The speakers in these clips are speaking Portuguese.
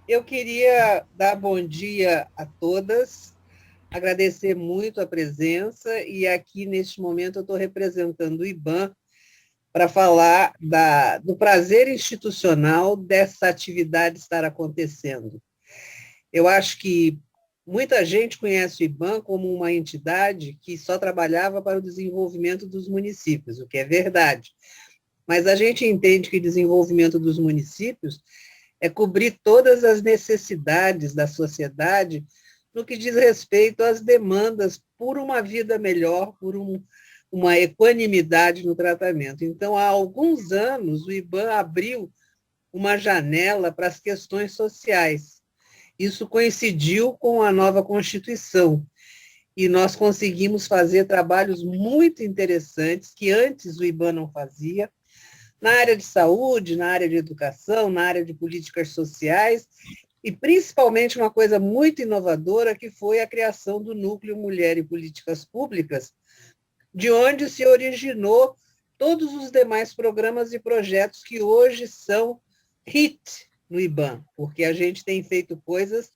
Eu queria dar bom dia a todas, agradecer muito a presença e aqui, neste momento, eu estou representando o IBAN para falar do prazer institucional dessa atividade estar acontecendo. Eu acho que muita gente conhece o IBAN como uma entidade que só trabalhava para o desenvolvimento dos municípios, o que é verdade. Mas a gente entende que o desenvolvimento dos municípios é cobrir todas as necessidades da sociedade no que diz respeito às demandas por uma vida melhor, uma equanimidade no tratamento. Então, há alguns anos, o IBAN abriu uma janela para as questões sociais. Isso coincidiu com a nova Constituição, e nós conseguimos fazer trabalhos muito interessantes que antes o IBAN não fazia, na área de saúde, na área de educação, na área de políticas sociais, e principalmente uma coisa muito inovadora, que foi a criação do Núcleo Mulher e Políticas Públicas, de onde se originou todos os demais programas e projetos que hoje são HIT no IBAN, porque a gente tem feito coisas,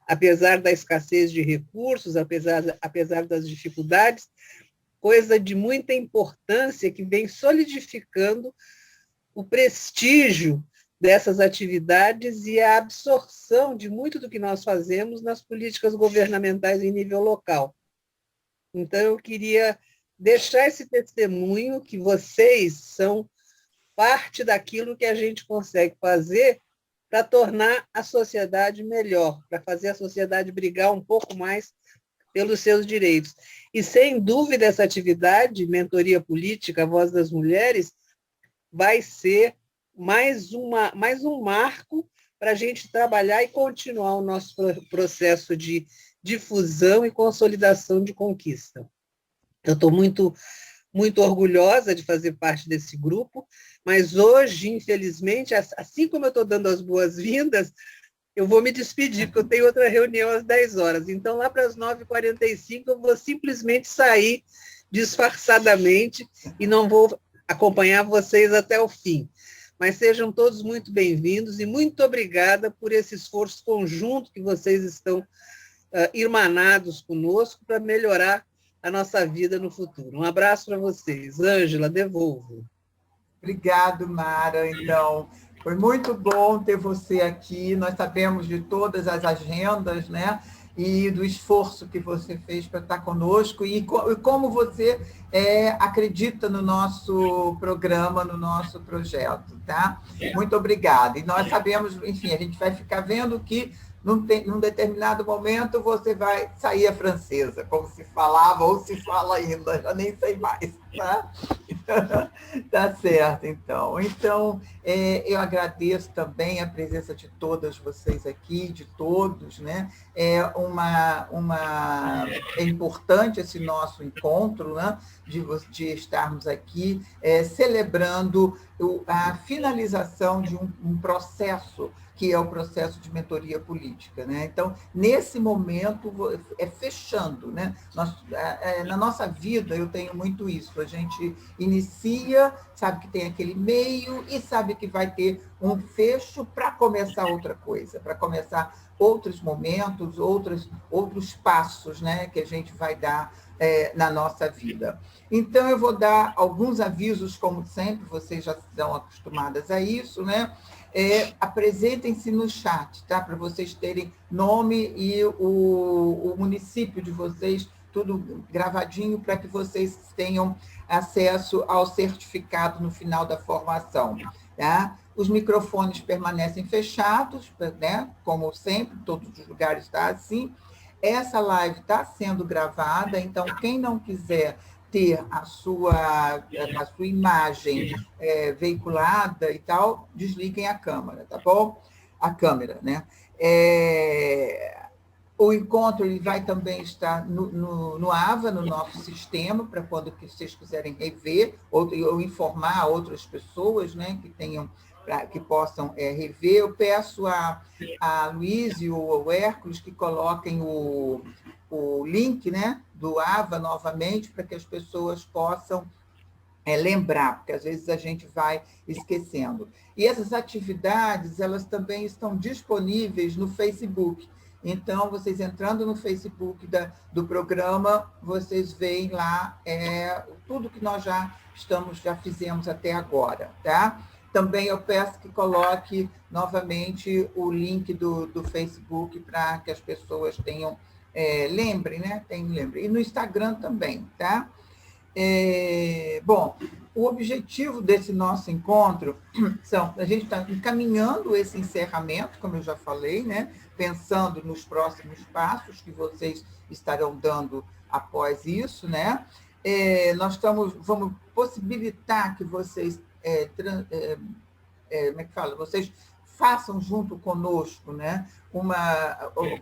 apesar da escassez de recursos, apesar das dificuldades, coisa de muita importância que vem solidificando o prestígio dessas atividades e a absorção de muito do que nós fazemos nas políticas governamentais em nível local. Então, eu queria deixar esse testemunho que vocês são parte daquilo que a gente consegue fazer para tornar a sociedade melhor, para fazer a sociedade brigar um pouco mais pelos seus direitos. E, sem dúvida, essa atividade, Mentoria Política, a Voz das Mulheres, vai ser mais um marco para a gente trabalhar e continuar o nosso processo de difusão e consolidação de conquista. Eu estou muito orgulhosa de fazer parte desse grupo, mas hoje, infelizmente, assim como eu estou dando as boas-vindas, eu vou me despedir, porque eu tenho outra reunião às 10 horas. Então, lá para as 9h45, eu vou simplesmente sair disfarçadamente e não vou acompanhar vocês até o fim. Mas sejam todos muito bem-vindos e muito obrigada por esse esforço conjunto que vocês estão irmanados conosco para melhorar a nossa vida no futuro. Um abraço para vocês. Ângela, devolvo. Obrigado, Mara. Então, foi muito bom ter você aqui. Nós sabemos de todas as agendas, né? E do esforço que você fez para estar conosco e como você acredita no nosso programa, no nosso projeto, tá? Muito obrigada. E nós sabemos, enfim, a gente vai ficar vendo que num determinado momento você vai sair a francesa, como se falava ou se fala ainda, já nem sei mais, tá? Tá certo, então. Então, eu agradeço também a presença de todas vocês aqui, de todos, né? É importante esse nosso encontro, né? De estarmos aqui celebrando a finalização de um processo, que é o processo de mentoria política, né? Então, nesse momento, fechando, né? Na nossa vida, eu tenho muito isso, a gente inicia, sabe que tem aquele meio e sabe que vai ter um fecho para começar outra coisa, para começar outros momentos, outros passos, né? Que a gente vai dar na nossa vida. Então, eu vou dar alguns avisos, como sempre, vocês já estão acostumadas a isso, né? Apresentem-se no chat, tá? Para vocês terem nome e o município de vocês, tudo gravadinho, para que vocês tenham acesso ao certificado no final da formação. Tá? Os microfones permanecem fechados, né? Como sempre, todos os lugares está assim. Essa live está sendo gravada, então quem não quiser ter a sua imagem veiculada e tal, desliguem a câmera, tá bom? A câmera, né? O encontro ele vai também estar no AVA, no nosso sistema, para quando vocês quiserem rever ou informar outras pessoas, né, que possam rever. Eu peço a Luiz e o Hércules que coloquem o link, né, do AVA novamente, para que as pessoas possam lembrar, porque às vezes a gente vai esquecendo. E essas atividades, elas também estão disponíveis no Facebook. Então, vocês entrando no Facebook do programa, vocês veem lá tudo que nós já fizemos até agora, tá? Também eu peço que coloque novamente o link do Facebook para que as pessoas tenham, lembrem, né? Lembrem. E no Instagram também, tá? Bom, o objetivo desse nosso encontro a gente está encaminhando esse encerramento, como eu já falei, né? Pensando nos próximos passos que vocês estarão dando após isso, né? Nós vamos possibilitar que vocês, como é que fala? Vocês façam junto conosco, né?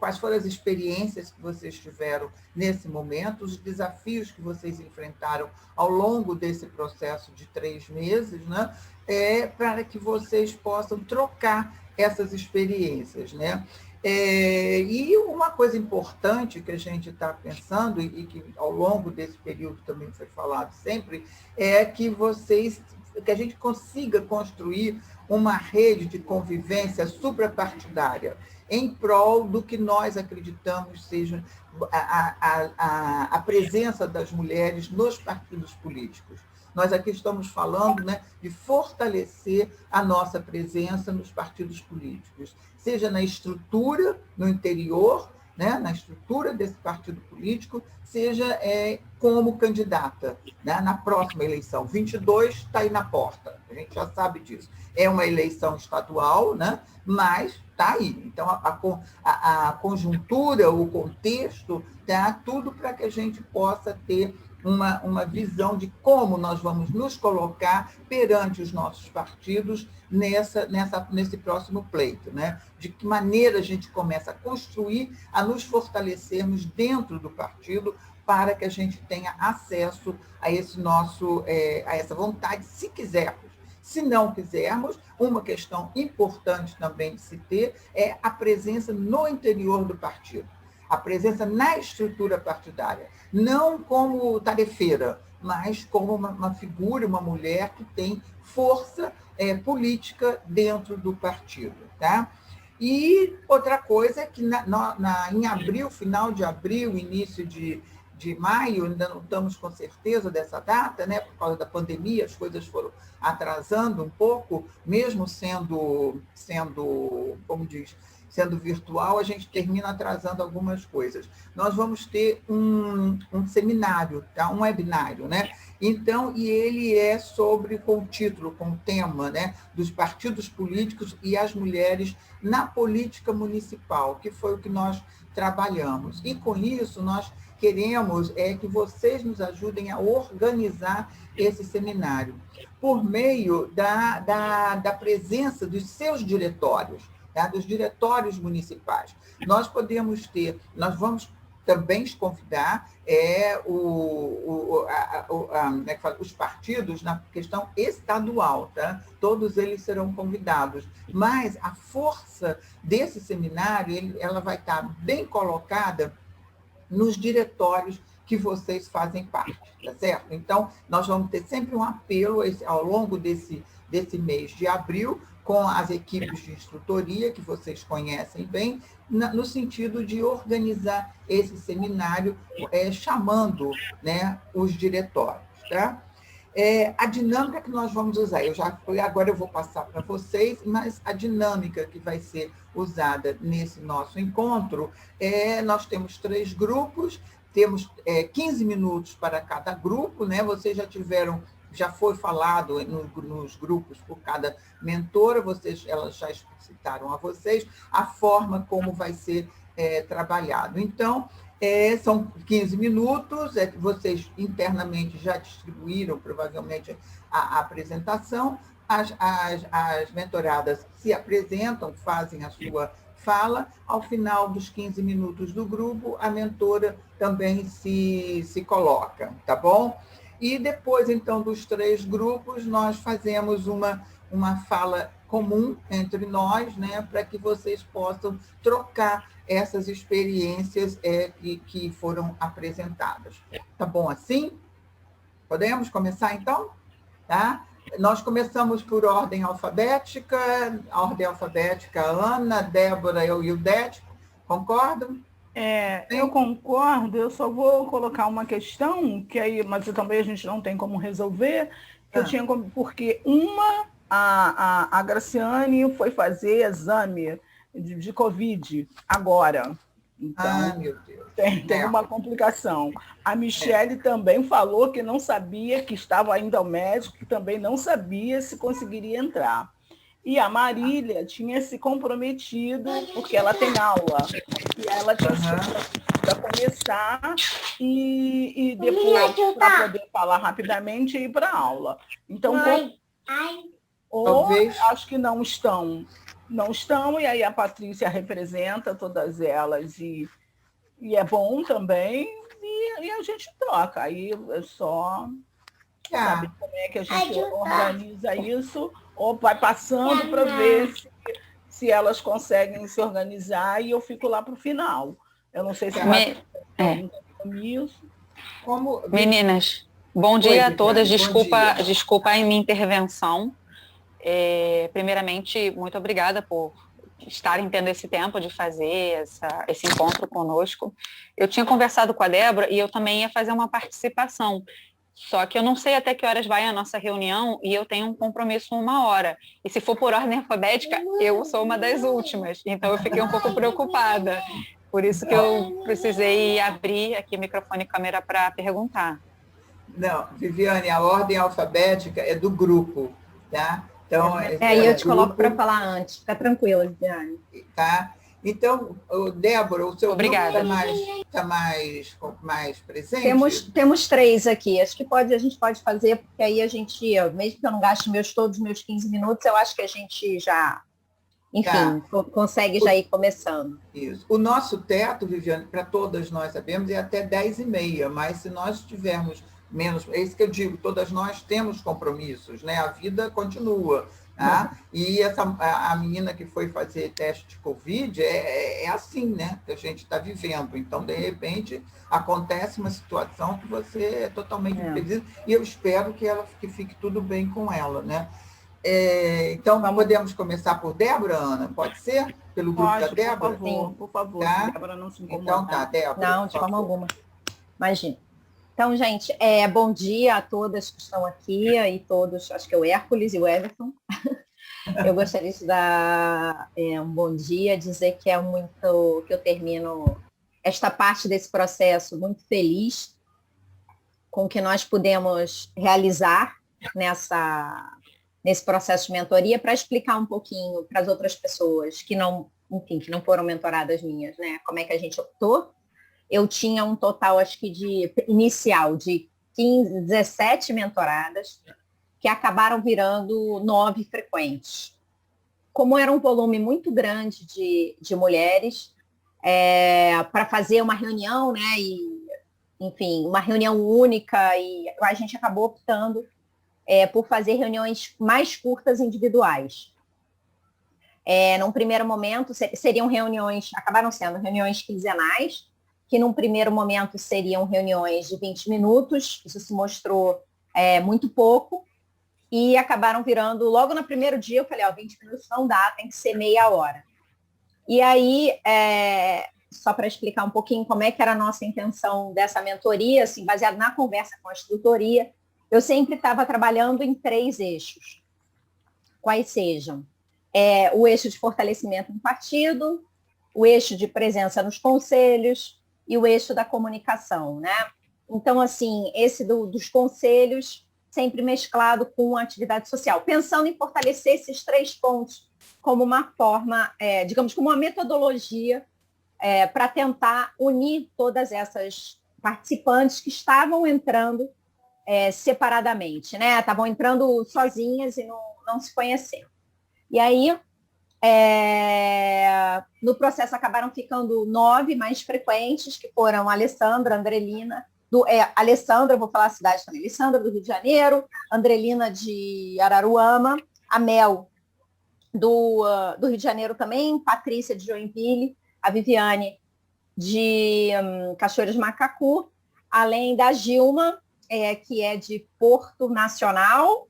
Quais foram as experiências que vocês tiveram nesse momento, os desafios que vocês enfrentaram ao longo desse processo de 3 meses, né? Para que vocês possam trocar essas experiências, né? E uma coisa importante que a gente está pensando, e que ao longo desse período também foi falado sempre, é que a gente consiga construir uma rede de convivência suprapartidária em prol do que nós acreditamos seja a presença das mulheres nos partidos políticos. Nós aqui estamos falando, né, de fortalecer a nossa presença nos partidos políticos, seja na estrutura, no interior, né, na estrutura desse partido político, seja como candidata, né, na próxima eleição. 22 está aí na porta, a gente já sabe disso. É uma eleição estadual, né, mas está aí. Então, a conjuntura, o contexto, tá tudo para que a gente possa ter uma visão de como nós vamos nos colocar perante os nossos partidos nesse próximo pleito, né? De que maneira a gente começa a construir, a nos fortalecermos dentro do partido para que a gente tenha acesso a a essa vontade, se quisermos. Se não quisermos, uma questão importante também de se ter é a presença no interior do partido, a presença na estrutura partidária, não como tarefeira, mas como uma figura, uma mulher que tem força política dentro do partido, tá? E outra coisa é que em abril, final de abril, início de maio, ainda não estamos com certeza dessa data, né? Por causa da pandemia, as coisas foram atrasando um pouco, mesmo sendo como diz, sendo virtual, a gente termina atrasando algumas coisas. Nós vamos ter um seminário, tá? Um webinário, né? Então, e ele é com o título, com o tema, né? Dos partidos políticos e as mulheres na política municipal, que foi o que nós trabalhamos. E com isso, nós queremos que vocês nos ajudem a organizar esse seminário, por meio da presença dos seus diretórios, tá? Dos diretórios municipais. Nós vamos também convidar os partidos na questão estadual, tá? Todos eles serão convidados, mas a força desse seminário ela vai estar bem colocada nos diretórios que vocês fazem parte, tá certo? Então, nós vamos ter sempre um apelo ao longo desse mês de abril, com as equipes de instrutoria, que vocês conhecem bem, no sentido de organizar esse seminário, chamando, né, os diretórios, tá? A dinâmica que nós vamos usar, agora eu vou passar para vocês, mas a dinâmica que vai ser usada nesse nosso encontro, nós temos 3 grupos, temos 15 minutos para cada grupo, né? Vocês já foi falado nos grupos por cada mentora, elas já explicitaram a vocês a forma como vai ser trabalhado. Então, são 15 minutos, vocês internamente já distribuíram provavelmente a apresentação, as mentoradas se apresentam, fazem a sua fala, ao final dos 15 minutos do grupo, a mentora também se coloca, tá bom? E depois, então, dos 3 grupos, nós fazemos uma fala comum entre nós, né, para que vocês possam trocar essas experiências que foram apresentadas. Tá bom assim? Podemos começar, então? tá? Nós começamos por ordem alfabética, Ana, Débora e Ildete, concordam? Eu concordo, eu só vou colocar uma questão, que aí, mas também a gente não tem como resolver, que eu tinha porque a Graciane foi fazer exame de Covid agora. Então, meu Deus. Tem uma complicação. A Michele também falou que não sabia, que estava ainda ao médico, que também não sabia se conseguiria entrar. E a Marília tinha se comprometido, porque ela tem aula, e ela tinha se comprometido a começar e depois, para poder falar rapidamente, ir para a aula. Então, acho que não estão, e aí a Patrícia representa todas elas, e é bom também, e a gente troca. Aí é só saber como é que a gente organiza isso, ou vai passando para ver se elas conseguem se organizar, e eu fico lá para o final. Eu não sei se tem compromisso. Meninas, bom dia a todas. Desculpa a minha intervenção. Primeiramente, muito obrigada por estarem tendo esse tempo de fazer esse encontro conosco. Eu tinha conversado com a Débora e eu também ia fazer uma participação, só que eu não sei até que horas vai a nossa reunião e eu tenho um compromisso 1 hora. E se for por ordem alfabética, eu sou uma das últimas, então eu fiquei um pouco preocupada. Por isso que eu precisei abrir aqui microfone e câmera para perguntar. Não, Viviane, a ordem alfabética é do grupo, tá? Então, eu te coloco para falar antes, fica tranquila, Viviane. Tá? Então, Débora, o seu Obrigada. grupo está mais presente? Temos 3 aqui. Acho que a gente pode fazer, porque aí a gente, mesmo que eu não gaste todos os meus 15 minutos, eu acho que a gente já, enfim, consegue já ir começando. Isso. O nosso teto, Viviane, para todas nós sabemos, é até 10h30, mas se nós tivermos menos, é isso que eu digo, todas nós temos compromissos, né? A vida continua. Tá? E a menina que foi fazer teste de Covid é assim, né? Que a gente está vivendo. Então, de repente, acontece uma situação que você é totalmente impedido, e eu espero que fique tudo bem com ela, né? Então, podemos começar por Débora, Ana? Pode ser? Pelo grupo da Débora? Por favor, tá? Débora não se incomoda. Então tá, Débora. Não, de forma alguma. Imagina. Então, gente, bom dia a todas que estão aqui, e todos, acho que é o Hércules e o Everton. Eu gostaria de dar um bom dia, dizer que que eu termino esta parte desse processo muito feliz com o que nós pudemos realizar nesse processo de mentoria, para explicar um pouquinho para as outras pessoas que não foram mentoradas minhas, né? Como é que a gente optou. Eu tinha um total, acho que inicial, de 17 mentoradas, que acabaram virando 9 frequentes. Como era um volume muito grande de mulheres, para fazer uma reunião, né? Enfim, uma reunião única, e a gente acabou optando por fazer reuniões mais curtas individuais. Num primeiro momento, acabaram sendo reuniões quinzenais, que num primeiro momento seriam reuniões de 20 minutos, isso se mostrou muito pouco, e acabaram virando, logo no primeiro dia, eu falei, 20 minutos não dá, tem que ser meia hora. E aí, só para explicar um pouquinho como é que era a nossa intenção dessa mentoria, assim, baseado na conversa com a instrutoria, eu sempre estava trabalhando em 3 eixos, quais sejam o eixo de fortalecimento no partido, o eixo de presença nos conselhos e o eixo da comunicação, né? Então, assim, esse dos conselhos sempre mesclado com a atividade social, pensando em fortalecer esses 3 pontos como uma forma, digamos, como uma metodologia para tentar unir todas essas participantes que estavam entrando separadamente, né? Estavam entrando sozinhas e não se conhecendo. E aí, no processo acabaram ficando 9 mais frequentes, que foram a Alessandra, a Andrelina, Alessandra, vou falar a cidade também, Alessandra do Rio de Janeiro, Andrelina de Araruama, a Mel do Rio de Janeiro também, Patrícia de Joinville, a Viviane de Cachoeiras de Macacu, além da Gilma, que é de Porto Nacional,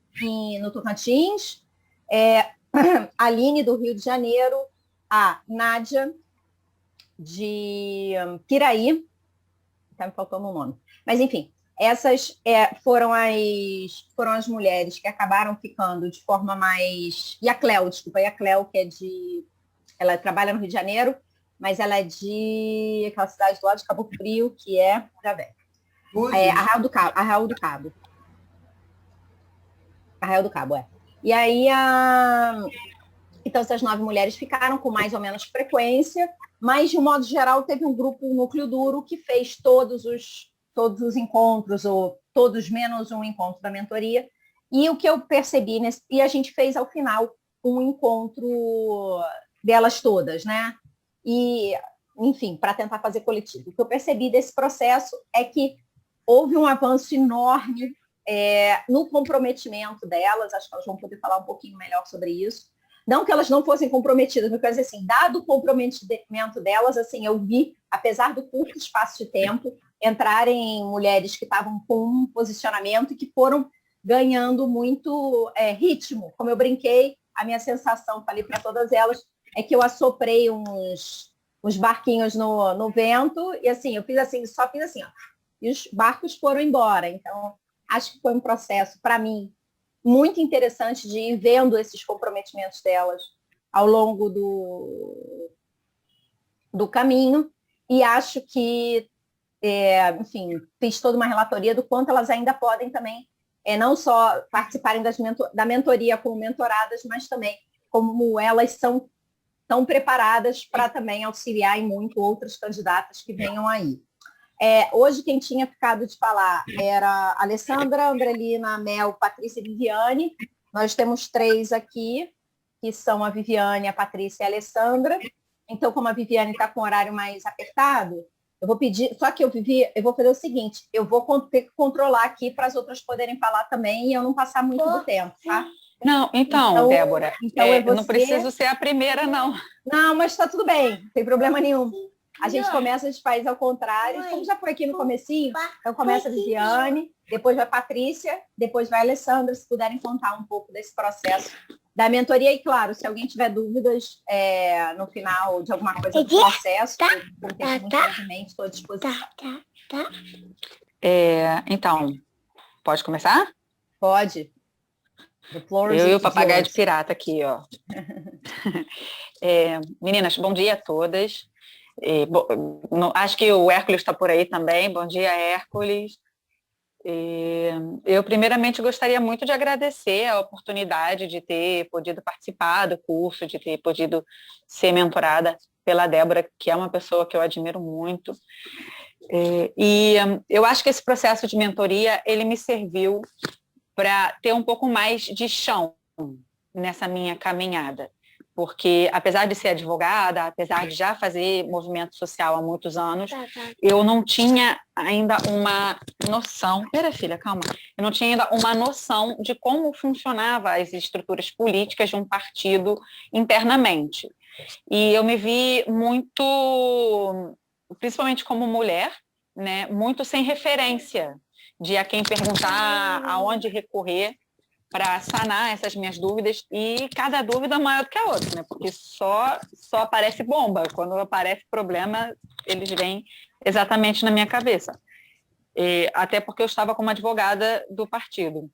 no Tocantins, a Aline, do Rio de Janeiro, a Nádia, de Piraí, está me faltando um nome. Mas, enfim, essas foram as mulheres que acabaram ficando de forma mais... E a Cléo, desculpa, que ela trabalha no Rio de Janeiro, mas ela é de aquela cidade do lado de Cabo Frio, que é da Velha. Arraial do Cabo. Arraial do Cabo, E aí, então, essas 9 mulheres ficaram com mais ou menos frequência, mas, de um modo geral, teve um núcleo duro, que fez todos os encontros, ou todos menos um encontro da mentoria. E o que eu percebi, e a gente fez, ao final, um encontro delas todas, né? E, enfim, para tentar fazer coletivo. O que eu percebi desse processo é que houve um avanço enorme no comprometimento delas. Acho que elas vão poder falar um pouquinho melhor sobre isso. Não que elas não fossem comprometidas, mas, assim, dado o comprometimento delas, assim, eu vi, apesar do curto espaço de tempo, entrarem mulheres que estavam com um posicionamento e que foram ganhando muito ritmo. Como eu brinquei, a minha sensação, falei para todas elas, é que eu assoprei uns barquinhos no vento, e assim, eu só fiz assim, ó, e os barcos foram embora. Então, acho que foi um processo, para mim, muito interessante de ir vendo esses comprometimentos delas ao longo do caminho, e acho que, enfim, fiz toda uma relatoria do quanto elas ainda podem também, não só participarem da mentoria como mentoradas, mas também como elas são tão preparadas para também auxiliar em muito outras candidatas que venham aí. Hoje, quem tinha ficado de falar era a Alessandra, Andrelina, Mel, Patrícia e Viviane. Nós temos 3 aqui, que são a Viviane, a Patrícia e a Alessandra. Então, como a Viviane está com o horário mais apertado, eu vou pedir... Só que eu vou fazer o seguinte, eu vou ter que controlar aqui para as outras poderem falar também e eu não passar muito do tempo, tá? Não, então Débora, eu não preciso ser a primeira, não. Não, mas está tudo bem, não tem problema nenhum. A gente faz ao contrário, como já foi aqui no comecinho, então começa a Viviane, depois vai a Patrícia, depois vai a Alessandra, se puderem contar um pouco desse processo da mentoria. E, claro, se alguém tiver dúvidas no final de alguma coisa do processo, eu tenho muito mente, estou à disposição. Então, pode começar? Pode. Eu e o papagaio de pirata aqui, ó. Meninas, bom dia a todas. Acho que o Hércules está por aí também. Bom dia, Hércules. Eu, primeiramente, gostaria muito de agradecer a oportunidade de ter podido participar do curso, de ter podido ser mentorada pela Débora, que é uma pessoa que eu admiro muito. Eu acho que esse processo de mentoria, ele me serviu para ter um pouco mais de chão nessa minha caminhada. Porque, apesar de ser advogada, apesar de já fazer movimento social há muitos anos, eu não tinha ainda uma noção... Pera, filha, calma. Eu não tinha ainda uma noção de como funcionavam as estruturas políticas de um partido internamente. E eu me vi muito, principalmente como mulher, né, muito sem referência de a quem perguntar, aonde recorrer para sanar essas minhas dúvidas, e cada dúvida maior do que a outra, né? Porque só aparece bomba. Quando aparece problema, eles vêm exatamente na minha cabeça. Até porque eu estava como advogada do partido.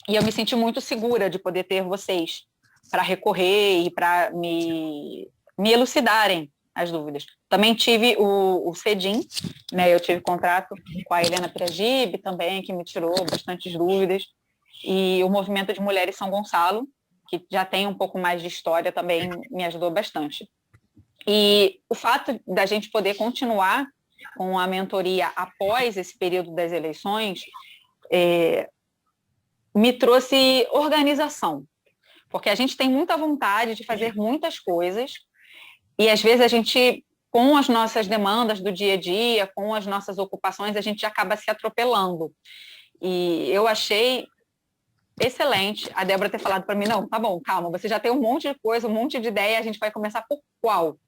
E eu me senti muito segura de poder ter vocês para recorrer e para me elucidarem as dúvidas. Também tive o CEDIM, né? Eu tive contrato com a Helena Piragibe também, que me tirou bastantes dúvidas. E o Movimento de Mulheres São Gonçalo, que já tem um pouco mais de história, também me ajudou bastante. E o fato da gente poder continuar com a mentoria após esse período das eleições me trouxe organização, porque a gente tem muita vontade de fazer muitas coisas e, às vezes, a gente, com as nossas demandas do dia a dia, com as nossas ocupações, a gente acaba se atropelando. E eu achei excelente a Débora ter falado para mim, não, tá bom, calma, você já tem um monte de coisa, um monte de ideia, a gente vai começar por qual?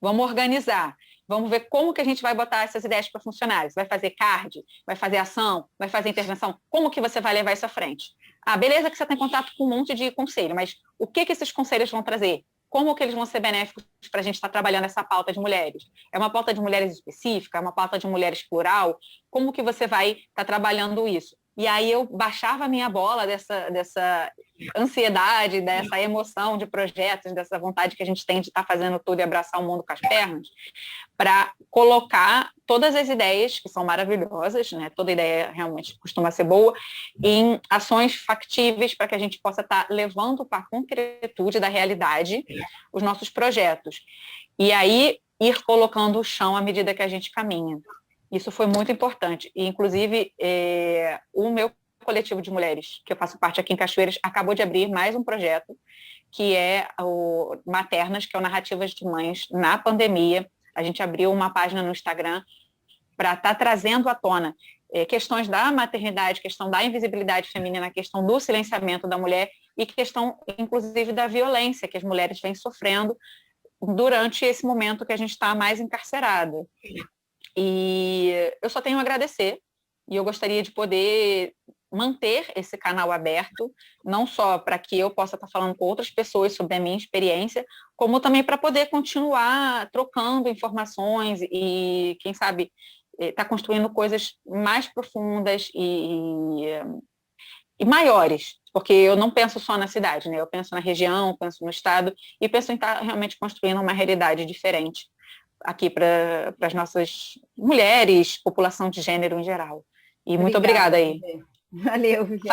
Vamos organizar, vamos ver como que a gente vai botar essas ideias para funcionar. Você vai fazer card, vai fazer ação, vai fazer intervenção, como que você vai levar isso à frente? Ah, beleza que você tem contato com um monte de conselho, mas o que esses conselhos vão trazer? Como que eles vão ser benéficos para a gente estar trabalhando essa pauta de mulheres? É uma pauta de mulheres específica? É uma pauta de mulheres plural? Como que você vai estar trabalhando isso? E aí eu baixava a minha bola dessa ansiedade, dessa emoção de projetos, dessa vontade que a gente tem de estar fazendo tudo e abraçar o mundo com as pernas, para colocar todas as ideias, que são maravilhosas, né? Toda ideia realmente costuma ser boa, em ações factíveis para que a gente possa estar levando para a concretude da realidade os nossos projetos. E aí ir colocando o chão à medida que a gente caminha. Isso foi muito importante. E, inclusive, o meu coletivo de mulheres, que eu faço parte aqui em Cachoeiras, acabou de abrir mais um projeto, que é o Maternas, que é o Narrativas de Mães na Pandemia. A gente abriu uma página no Instagram para estar trazendo à tona questões da maternidade, questão da invisibilidade feminina, questão do silenciamento da mulher e questão, inclusive, da violência que as mulheres vêm sofrendo durante esse momento que a gente está mais encarcerada. E eu só tenho a agradecer, e eu gostaria de poder manter esse canal aberto, não só para que eu possa estar falando com outras pessoas sobre a minha experiência, como também para poder continuar trocando informações e, quem sabe, estar construindo coisas mais profundas e maiores, porque eu não penso só na cidade, né? Eu penso na região, penso no estado e penso em estar realmente construindo uma realidade diferente aqui para as nossas mulheres, população de gênero em geral. E muito obrigada aí. Valeu, Viviane.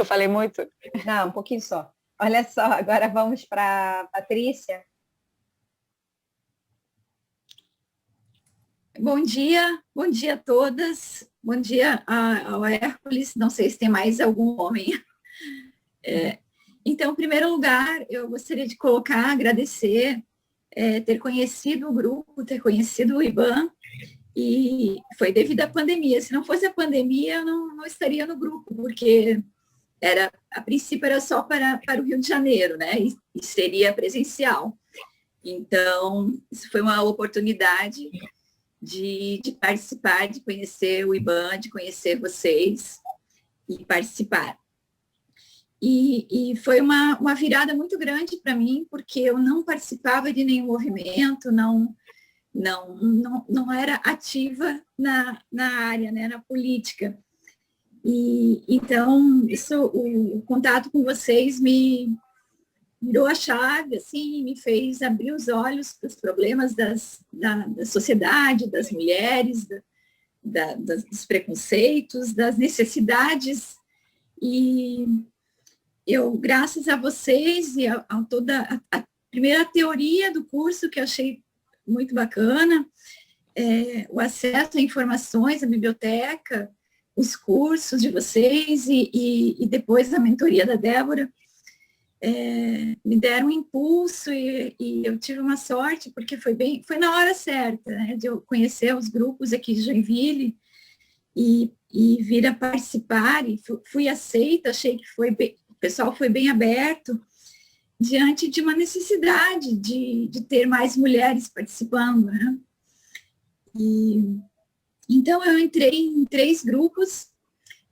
Falei muito. Não, um pouquinho só. Olha só, agora vamos para a Patrícia. Bom dia a todas, bom dia ao Hércules, não sei se tem mais algum homem. Então, em primeiro lugar, eu gostaria de agradecer, ter conhecido o grupo, ter conhecido o IBAN, e foi devido à pandemia. Se não fosse a pandemia, eu não estaria no grupo, porque a princípio era só para o Rio de Janeiro, né, e seria presencial. Então, isso foi uma oportunidade de participar, de conhecer o IBAN, de conhecer vocês e participar. E foi uma virada muito grande para mim, porque eu não participava de nenhum movimento, não era ativa na área, né, na política. E então, o contato com vocês me virou a chave, assim, me fez abrir os olhos para os problemas da sociedade, das mulheres, dos preconceitos, das necessidades. E eu, graças a vocês e a toda a primeira teoria do curso, que eu achei muito bacana, o acesso a informações, a biblioteca, os cursos de vocês e depois a mentoria da Débora, me deram um impulso e eu tive uma sorte, porque foi na hora certa, né, de eu conhecer os grupos aqui de Joinville e vir a participar, e fui aceita, achei que o pessoal foi bem aberto, diante de uma necessidade de ter mais mulheres participando, né? Então, eu entrei em 3 grupos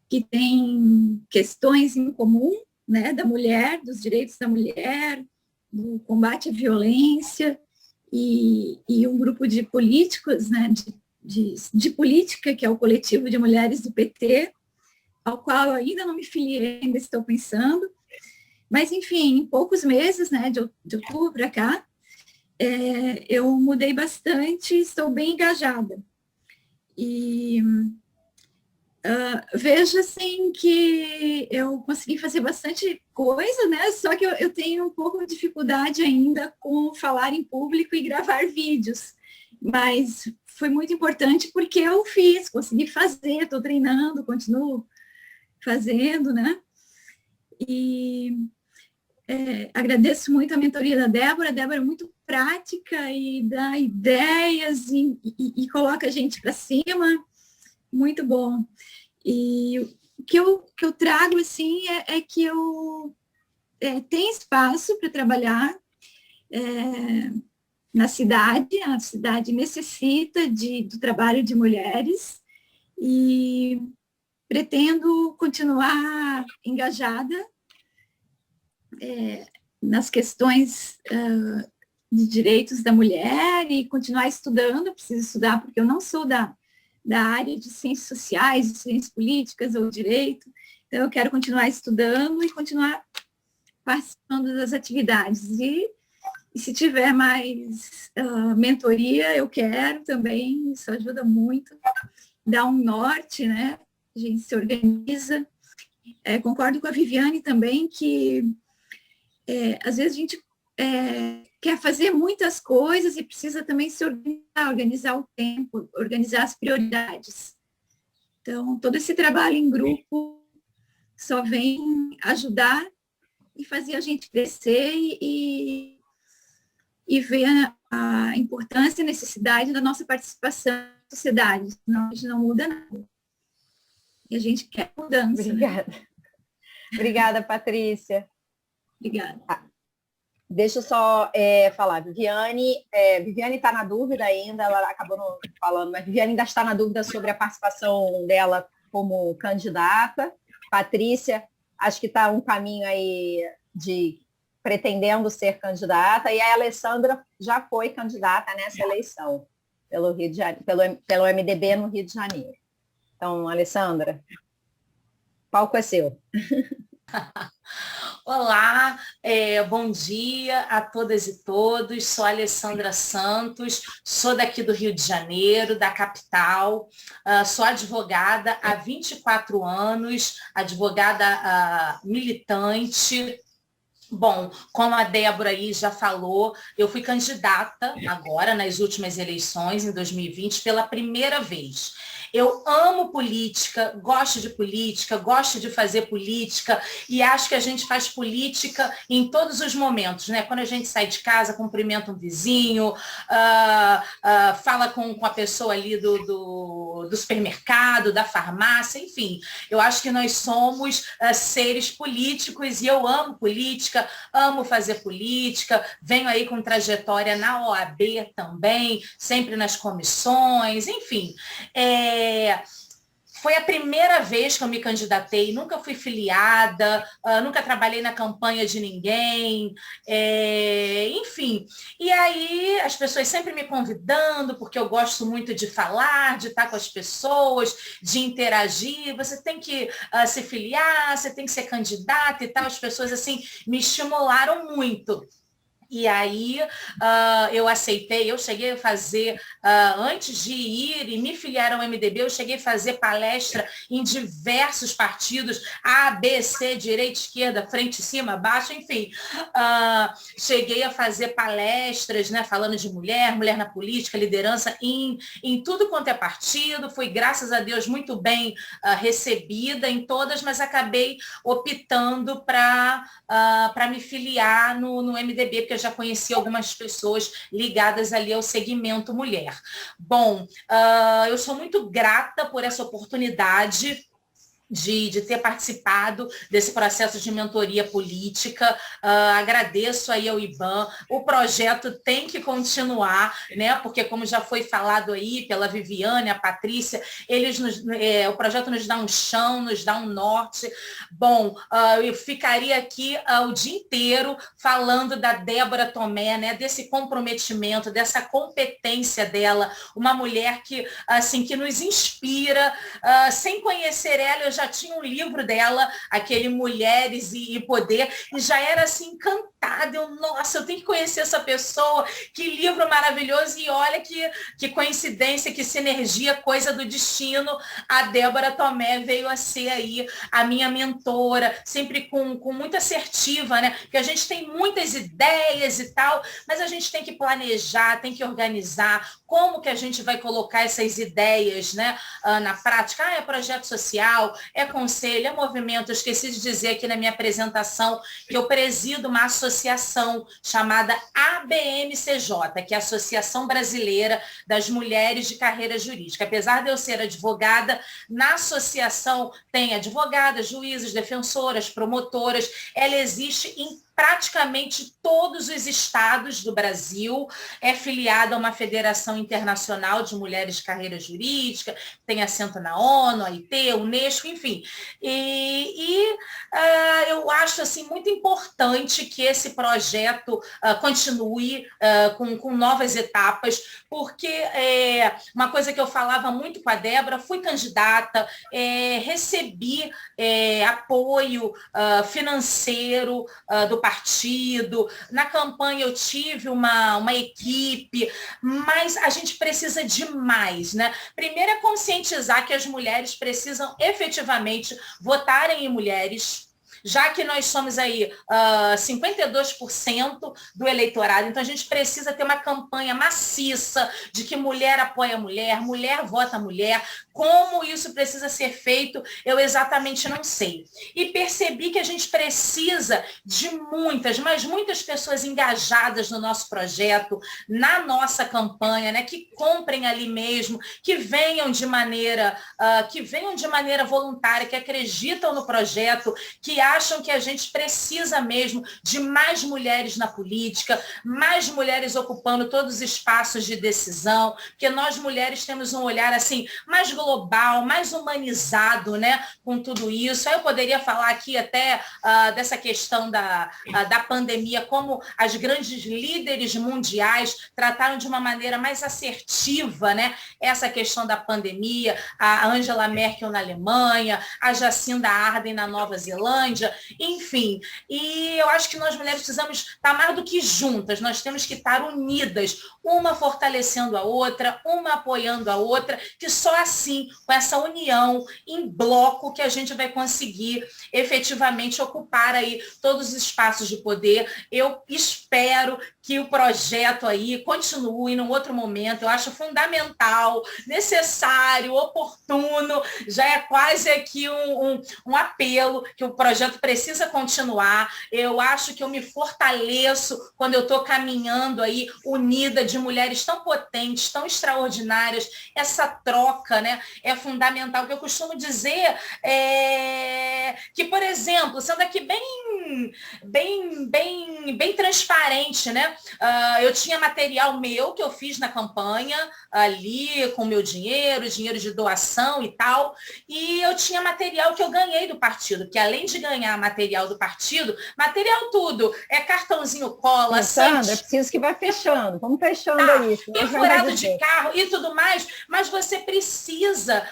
que têm questões em comum, né, da mulher, dos direitos da mulher, do combate à violência, e um grupo de políticos, né, de política, que é o coletivo de mulheres do PT, ao qual eu ainda não me filiei, ainda estou pensando, mas, enfim, em poucos meses, né, de outubro para cá, eu mudei bastante, estou bem engajada. E vejo, assim, que eu consegui fazer bastante coisa, né, só que eu tenho um pouco de dificuldade ainda com falar em público e gravar vídeos, mas foi muito importante porque eu consegui fazer, estou treinando, continuo fazendo, né, e agradeço muito a mentoria da Débora. A Débora é muito prática e dá ideias e coloca a gente para cima, muito bom. E o que eu trago, assim, é que eu tenho espaço para trabalhar na cidade, a cidade necessita do trabalho de mulheres, e pretendo continuar engajada nas questões de direitos da mulher e continuar estudando. Preciso estudar porque eu não sou da área de ciências sociais, de ciências políticas ou direito, então eu quero continuar estudando e continuar participando das atividades. E se tiver mais mentoria, eu quero também, isso ajuda muito, dá um norte, né? A gente se organiza. Concordo com a Viviane também que às vezes a gente quer fazer muitas coisas e precisa também se organizar o tempo, organizar as prioridades. Então, todo esse trabalho em grupo só vem ajudar e fazer a gente crescer e ver a importância e a necessidade da nossa participação na sociedade, senão a gente não muda nada. E a gente quer mudança. Obrigada. Né? Obrigada, Patrícia. Obrigada. Deixa eu só falar, Viviane está na dúvida ainda, ela acabou não falando, mas Viviane ainda está na dúvida sobre a participação dela como candidata. Patrícia, acho que está um caminho aí de pretendendo ser candidata, e a Alessandra já foi candidata nessa eleição pelo Rio de Janeiro, pelo MDB no Rio de Janeiro. Então, Alessandra, o palco é seu. Olá, bom dia a todas e todos. Sou a Alessandra Santos, sou daqui do Rio de Janeiro, da capital. Sou advogada há 24 anos, advogada militante. Bom, como a Débora aí já falou, eu fui candidata agora nas últimas eleições, em 2020, pela primeira vez. Eu amo política, gosto de fazer política e acho que a gente faz política em todos os momentos, né? Quando a gente sai de casa, cumprimenta um vizinho, fala com a pessoa ali do supermercado, da farmácia, enfim. Eu acho que nós somos seres políticos e eu amo política, amo fazer política, venho aí com trajetória na OAB também, sempre nas comissões, enfim. Foi a primeira vez que eu me candidatei, nunca fui filiada, nunca trabalhei na campanha de ninguém, enfim. E aí as pessoas sempre me convidando, porque eu gosto muito de falar, de estar com as pessoas, de interagir, você tem que se filiar, você tem que ser candidata e tal. As pessoas assim me estimularam muito. E aí eu aceitei, eu cheguei a fazer, antes de ir e me filiar ao MDB, eu cheguei a fazer palestra em diversos partidos, A, B, C, direita, esquerda, frente, cima, baixo, enfim. Cheguei a fazer palestras, né, falando de mulher na política, liderança, em tudo quanto é partido. Fui, graças a Deus, muito bem recebida em todas, mas acabei optando para me filiar no MDB, porque eu já conheci algumas pessoas ligadas ali ao segmento mulher. Bom, eu sou muito grata por essa oportunidade de ter participado desse processo de mentoria política. Agradeço aí ao IBAN. O projeto tem que continuar, né? Porque, como já foi falado aí pela Viviane, a Patrícia, o projeto nos dá um chão, nos dá um norte. Bom, eu ficaria aqui o dia inteiro falando da Débora Tomé, né? Desse comprometimento, dessa competência dela, uma mulher que nos inspira. Sem conhecer ela, eu já tinha um livro dela, aquele Mulheres e Poder, e já era assim encantada. Nossa, eu tenho que conhecer essa pessoa, que livro maravilhoso. E olha que coincidência, que sinergia, coisa do destino. A Débora Tomé veio a ser aí a minha mentora, sempre com muito assertiva, né? Porque a gente tem muitas ideias e tal, mas a gente tem que planejar, tem que organizar como que a gente vai colocar essas ideias, né, na prática. É projeto social, é conselho, é movimento. Eu esqueci de dizer aqui na minha apresentação que eu presido uma associação chamada ABMCJ, que é a Associação Brasileira das Mulheres de Carreira Jurídica. Apesar de eu ser advogada, na associação tem advogadas, juízes, defensoras, promotoras. Ela existe em praticamente todos os estados do Brasil, é filiada a uma federação internacional de mulheres de carreira jurídica, tem assento na ONU, a OIT, Unesco, enfim. Eu acho assim, muito importante que esse projeto continue com novas etapas, porque uma coisa que eu falava muito com a Débora, fui candidata, recebi apoio financeiro do partido, na campanha eu tive uma equipe, mas a gente precisa de mais, né? Primeiro é conscientizar que as mulheres precisam efetivamente votarem em mulheres, já que nós somos aí 52% do eleitorado, então a gente precisa ter uma campanha maciça de que mulher apoia mulher, mulher vota mulher. Como isso precisa ser feito, eu exatamente não sei. E percebi que a gente precisa de muitas, mas muitas pessoas engajadas no nosso projeto, na nossa campanha, né, que comprem ali mesmo, que venham de maneira voluntária, que acreditam no projeto, que acham que a gente precisa mesmo de mais mulheres na política, mais mulheres ocupando todos os espaços de decisão, porque nós mulheres temos um olhar assim mais global, mais humanizado, né, com tudo isso. Aí eu poderia falar aqui até dessa questão da pandemia, como as grandes líderes mundiais trataram de uma maneira mais assertiva, né, essa questão da pandemia, a Angela Merkel na Alemanha, a Jacinda Ardern na Nova Zelândia, enfim. E eu acho que nós mulheres precisamos estar mais do que juntas, nós temos que estar unidas, uma fortalecendo a outra, uma apoiando a outra, que só assim, com essa união em bloco, que a gente vai conseguir efetivamente ocupar aí todos os espaços de poder. Eu espero que o projeto aí continue num outro momento, eu acho fundamental, necessário, oportuno, já é quase aqui um apelo que o projeto precisa continuar. Eu acho que eu me fortaleço quando eu estou caminhando aí unida de mulheres tão potentes, tão extraordinárias. Essa troca, né, é fundamental. O que eu costumo dizer é que, por exemplo, sendo aqui bem transparente, né? Eu tinha material meu que eu fiz na campanha ali com meu dinheiro de doação e tal, e eu tinha material que eu ganhei do partido, que além de ganhar material do partido, material tudo, cartãozinho cola, Sandra, é preciso que vá fechando, vamos fechando aí. Perfurado de carro e tudo mais, mas você precisa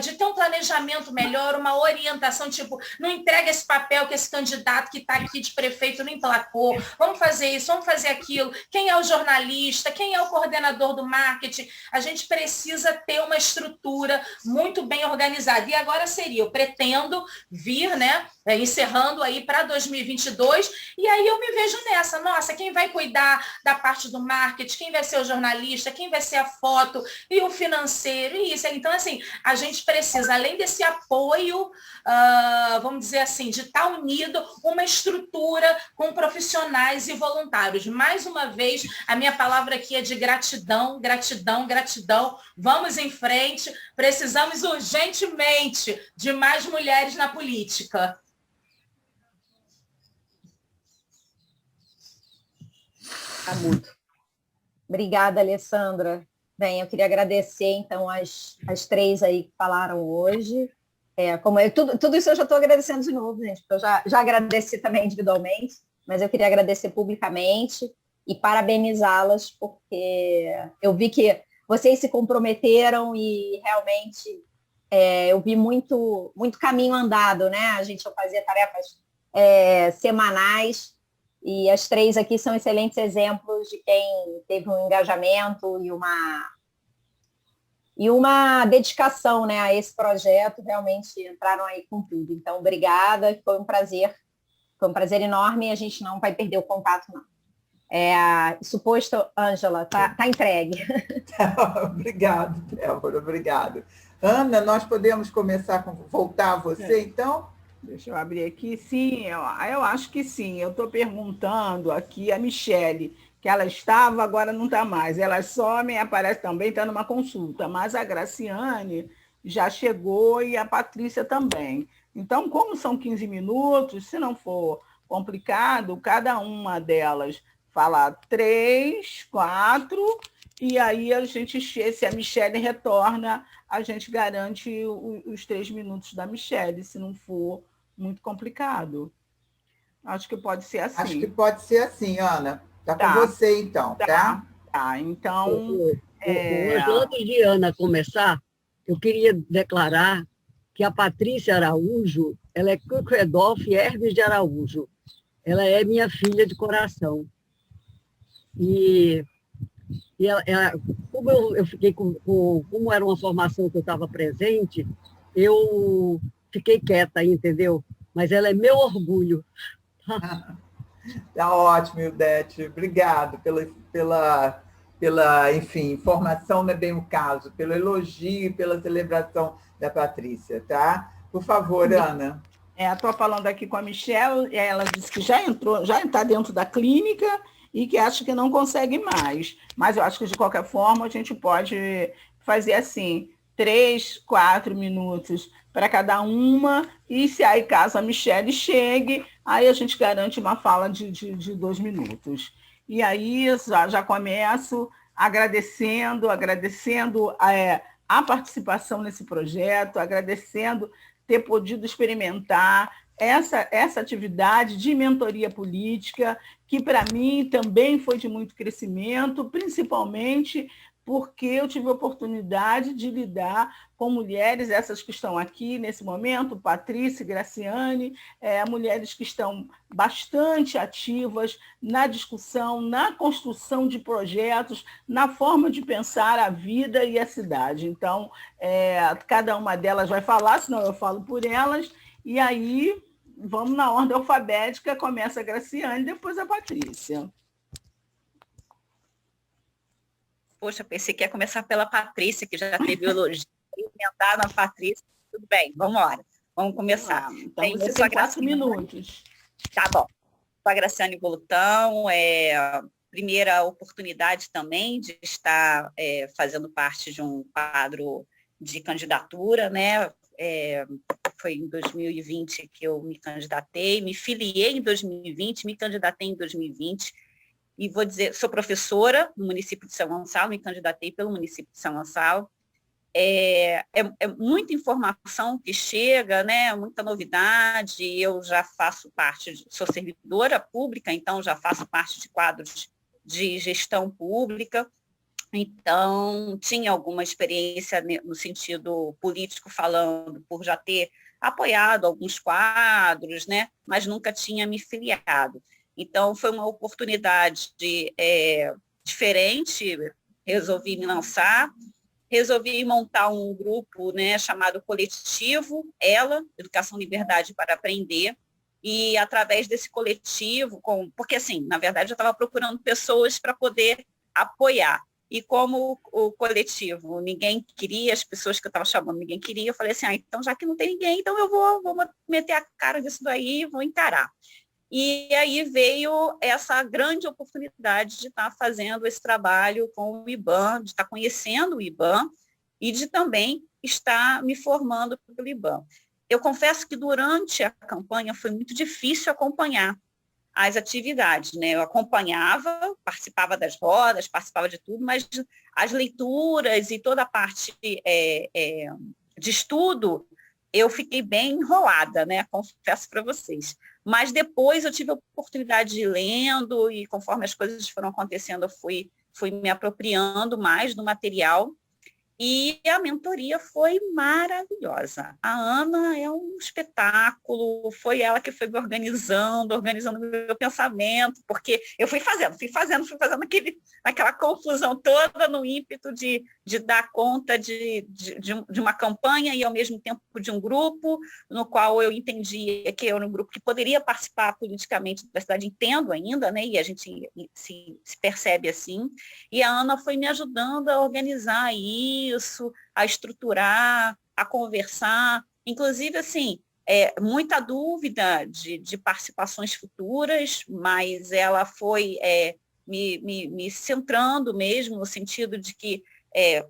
de ter um planejamento melhor, uma orientação, tipo, não entrega esse papel que esse candidato que está aqui de prefeito não emplacou, vamos fazer isso, vamos fazer aquilo, quem é o jornalista, quem é o coordenador do marketing, a gente precisa ter uma estrutura muito bem organizada. E agora eu pretendo vir, né, encerrando aí para 2022, e aí eu me vejo nessa, nossa, quem vai cuidar da parte do marketing, quem vai ser o jornalista, quem vai ser a foto, e o financeiro, e isso. Então, assim, a gente precisa, além desse apoio, vamos dizer assim, de estar unido, uma estrutura com profissionais e voluntários. Mais uma vez, a minha palavra aqui é de gratidão, gratidão, gratidão. Vamos em frente, precisamos urgentemente de mais mulheres na política. Tá mudo. Obrigada, Alessandra. Bem, eu queria agradecer, então, as três aí que falaram hoje. Tudo isso eu já estou agradecendo de novo, gente, porque eu já agradeci também individualmente, mas eu queria agradecer publicamente e parabenizá-las, porque eu vi que vocês se comprometeram e realmente eu vi muito caminho andado, né? Eu fazia tarefas semanais, e as três aqui são excelentes exemplos de quem teve um engajamento e uma dedicação, né, a esse projeto, realmente entraram aí com tudo. Então, obrigada, foi um prazer enorme, e a gente não vai perder o contato, não. Suposto, Ângela, tá entregue. Obrigado, Débora, obrigado. Ana, nós podemos voltar a você, então? Deixa eu abrir aqui. Sim, eu acho que sim. Eu estou perguntando aqui a Michele, que ela estava, agora não está mais. Elas somem, aparece também, está numa consulta. Mas a Graciane já chegou e a Patrícia também. Então, como são 15 minutos, se não for complicado, cada uma delas fala 3, 4, e aí a gente, se a Michelle retorna, a gente garante os 3 minutos da Michelle, se não for muito complicado. Acho que pode ser assim. Acho que pode ser assim, Ana. Tá com você, então, tá? Tá, então... Antes de Ana começar, eu queria declarar que a Patrícia Araújo, ela é Kukredorf Hermes de Araújo. Ela é minha filha de coração. E como eu fiquei como era uma formação que eu estava presente, eu fiquei quieta aí, entendeu? Mas ela é meu orgulho. Tá ótimo, Ildete. Obrigado pela, enfim, informação não é bem o caso, pelo elogio e pela celebração da Patrícia, tá? Por favor, Ana. Estou falando aqui com a Michelle, ela disse que já está dentro da clínica e que acha que não consegue mais. Mas eu acho que, de qualquer forma, a gente pode fazer assim, 3, 4 minutos para cada uma, e se aí, caso a Michelle chegue, aí a gente garante uma fala de 2 minutos. E aí já começo agradecendo a participação nesse projeto, agradecendo ter podido experimentar essa atividade de mentoria política, que para mim também foi de muito crescimento, principalmente porque eu tive a oportunidade de lidar com mulheres, essas que estão aqui nesse momento, Patrícia, Graciane, mulheres que estão bastante ativas na discussão, na construção de projetos, na forma de pensar a vida e a cidade. Então, cada uma delas vai falar, senão eu falo por elas, e aí vamos na ordem alfabética, começa a Graciane, depois a Patrícia. Poxa, pensei que ia começar pela Patrícia, que já teve elogio, emendar na Patrícia. Tudo bem, vamos embora. Vamos começar. Então, você tem 4 minutos. Tá bom. Sou a Graciane Bolutão, primeira oportunidade também de estar fazendo parte de um quadro de candidatura, né? Foi em 2020 que eu me candidatei, me filiei em 2020, me candidatei em 2020, e vou dizer, sou professora no município de São Gonçalo, me candidatei pelo município de São Gonçalo. É muita informação que chega, né? Muita novidade. Eu já faço parte, sou servidora pública, então já faço parte de quadros de gestão pública. Então, tinha alguma experiência no sentido político falando, por já ter apoiado alguns quadros, né? Mas nunca tinha me filiado. Então, foi uma oportunidade diferente, resolvi me lançar, resolvi montar um grupo, né, chamado Coletivo, Educação Liberdade para Aprender, e através desse coletivo, porque assim, na verdade eu estava procurando pessoas para poder apoiar, e como o coletivo, ninguém queria, as pessoas que eu estava chamando, ninguém queria, eu falei assim, então já que não tem ninguém, então eu vou meter a cara nisso daí, vou encarar. E aí veio essa grande oportunidade de estar fazendo esse trabalho com o IBAM, de estar conhecendo o IBAM e de também estar me formando pelo IBAM. Eu confesso que durante a campanha foi muito difícil acompanhar as atividades, né? Eu acompanhava, participava das rodas, participava de tudo, mas as leituras e toda a parte de estudo, eu fiquei bem enrolada, né? Confesso para vocês. Mas depois eu tive a oportunidade de ir lendo e conforme as coisas foram acontecendo, eu fui me apropriando mais do material e a mentoria foi maravilhosa. A Ana é um espetáculo, foi ela que foi me organizando o meu pensamento, porque eu fui fazendo aquela confusão toda no ímpeto de dar conta de uma campanha e, ao mesmo tempo, de um grupo no qual eu entendia que eu era um grupo que poderia participar politicamente da cidade, entendo ainda, né? E a gente se percebe assim. E a Ana foi me ajudando a organizar isso, a estruturar, a conversar, inclusive, assim, muita dúvida de participações futuras, mas ela foi me centrando mesmo, no sentido de que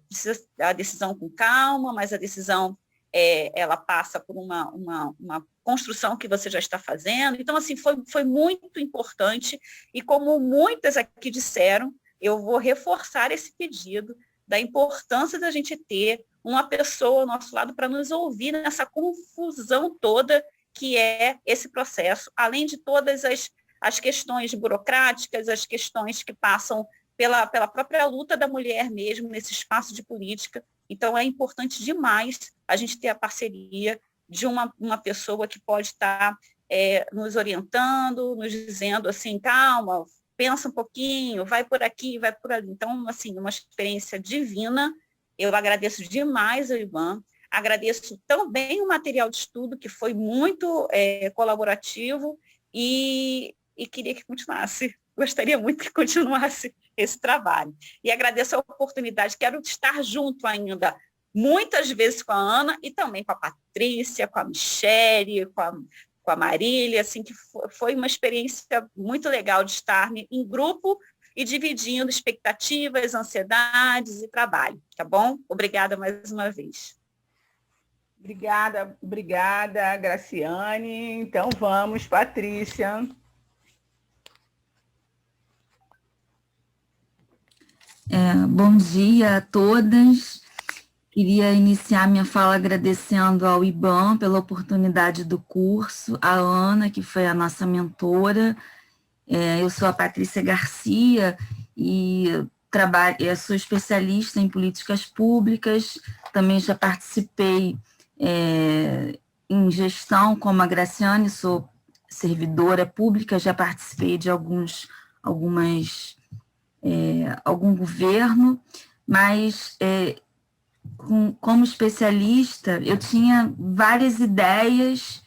precisa a decisão com calma, mas a decisão ela passa por uma construção que você já está fazendo. Então, assim, foi muito importante, e como muitas aqui disseram, eu vou reforçar esse pedido da importância da gente ter uma pessoa ao nosso lado para nos ouvir nessa confusão toda que é esse processo, além de todas as questões burocráticas, as questões que passam pela própria luta da mulher mesmo, nesse espaço de política. Então, é importante demais a gente ter a parceria de uma pessoa que pode estar nos orientando, nos dizendo assim, calma, pensa um pouquinho, vai por aqui, vai por ali. Então, assim, uma experiência divina. Eu agradeço demais ao IBAN, agradeço também o material de estudo, que foi muito colaborativo, e queria que continuasse, gostaria muito que continuasse esse trabalho. E agradeço a oportunidade, quero estar junto ainda, muitas vezes com a Ana, e também com a Patrícia, com a Michele, com a Marília, assim, que foi uma experiência muito legal de estar em grupo e dividindo expectativas, ansiedades e trabalho, tá bom? Obrigada mais uma vez. Obrigada, Graciane. Então vamos, Patrícia. Bom dia a todas. Queria iniciar minha fala agradecendo ao IBAN pela oportunidade do curso, a Ana, que foi a nossa mentora. Eu sou a Patrícia Garcia e sou especialista em políticas públicas, também já participei em gestão como a Graciane, sou servidora pública, já participei de algum governo, mas como especialista eu tinha várias ideias,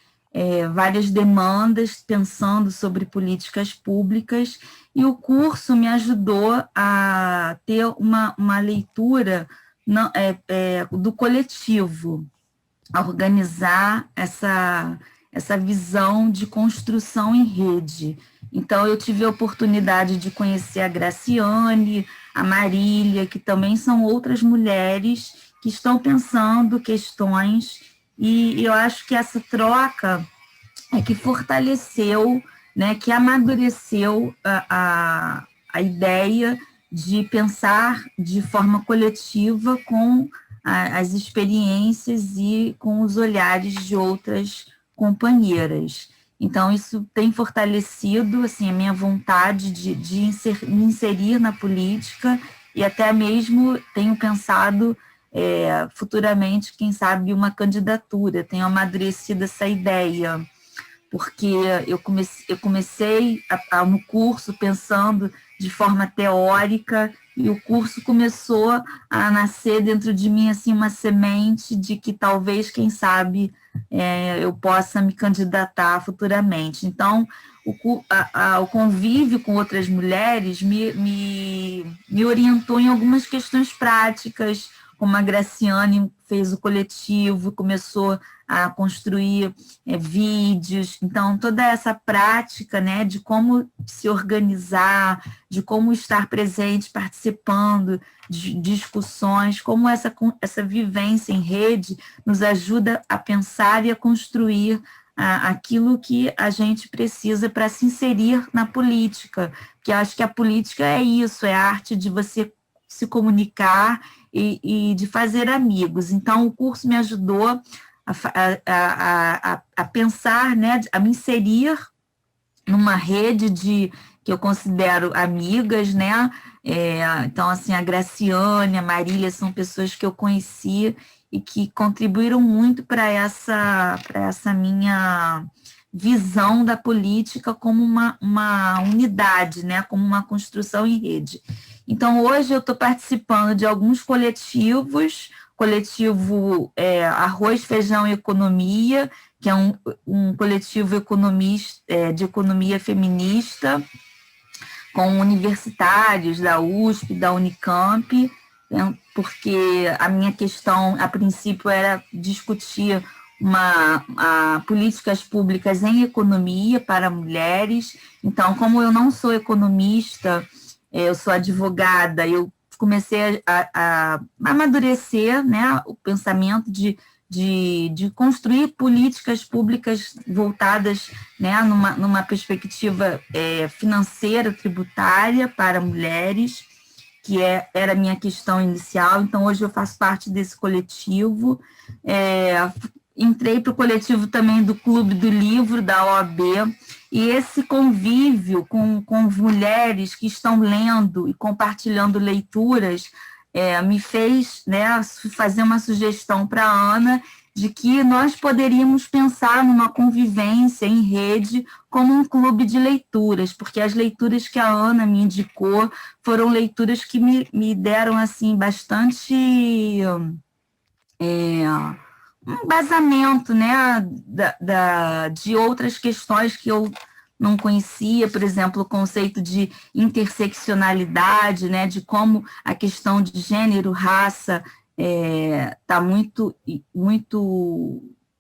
várias demandas, pensando sobre políticas públicas, e o curso me ajudou a ter uma leitura do coletivo, a organizar essa visão de construção em rede. Então, eu tive a oportunidade de conhecer a Graciane, a Marília, que também são outras mulheres que estão pensando questões, e eu acho que essa troca é que fortaleceu, né, que amadureceu a ideia de pensar de forma coletiva com as experiências e com os olhares de outras companheiras. Então, isso tem fortalecido assim, a minha vontade de me inserir na política, e até mesmo tenho pensado futuramente, quem sabe, uma candidatura. Tenho amadurecido essa ideia, porque eu comecei no curso pensando de forma teórica, e o curso começou a nascer dentro de mim assim, uma semente de que talvez, quem sabe, eu possa me candidatar futuramente. Então, o convívio com outras mulheres me orientou em algumas questões práticas, como a Graciane fez o coletivo, começou a construir vídeos. Então, toda essa prática, né, de como se organizar, de como estar presente, participando de discussões, como essa vivência em rede nos ajuda a pensar e a construir aquilo que a gente precisa para se inserir na política, que eu acho que a política é isso, é a arte de você se comunicar e de fazer amigos. Então, o curso me ajudou a pensar, né, a me inserir numa rede que eu considero amigas, né? Então, assim, a Graciane, a Marília são pessoas que eu conheci e que contribuíram muito para essa minha visão da política como uma unidade, né? Como uma construção em rede. Então, hoje eu estou participando de alguns coletivos, coletivo Arroz, Feijão e Economia, que é um coletivo de economia feminista, com universitários da USP, da Unicamp, porque a minha questão, a princípio, era discutir políticas públicas em economia para mulheres. Então, como eu não sou economista, eu sou advogada, eu comecei a amadurecer, né, o pensamento de de construir políticas públicas voltadas, né, numa perspectiva financeira, tributária para mulheres, que era a minha questão inicial. Então, hoje eu faço parte desse coletivo. Entrei para o coletivo também do Clube do Livro, da OAB, e esse convívio com mulheres que estão lendo e compartilhando leituras me fez, né, fazer uma sugestão para a Ana de que nós poderíamos pensar numa convivência em rede como um clube de leituras, porque as leituras que a Ana me indicou foram leituras que me deram assim, bastante um embasamento, né, de outras questões que eu não conhecia, por exemplo, o conceito de interseccionalidade, né, de como a questão de gênero, raça,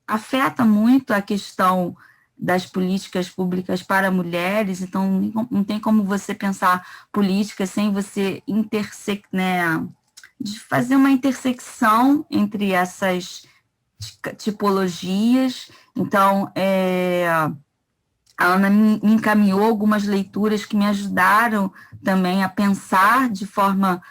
afeta muito a questão das políticas públicas para mulheres. Então, não tem como você pensar política sem você de fazer uma intersecção entre essas tipologias. Então, a Ana me encaminhou algumas leituras que me ajudaram também a pensar de forma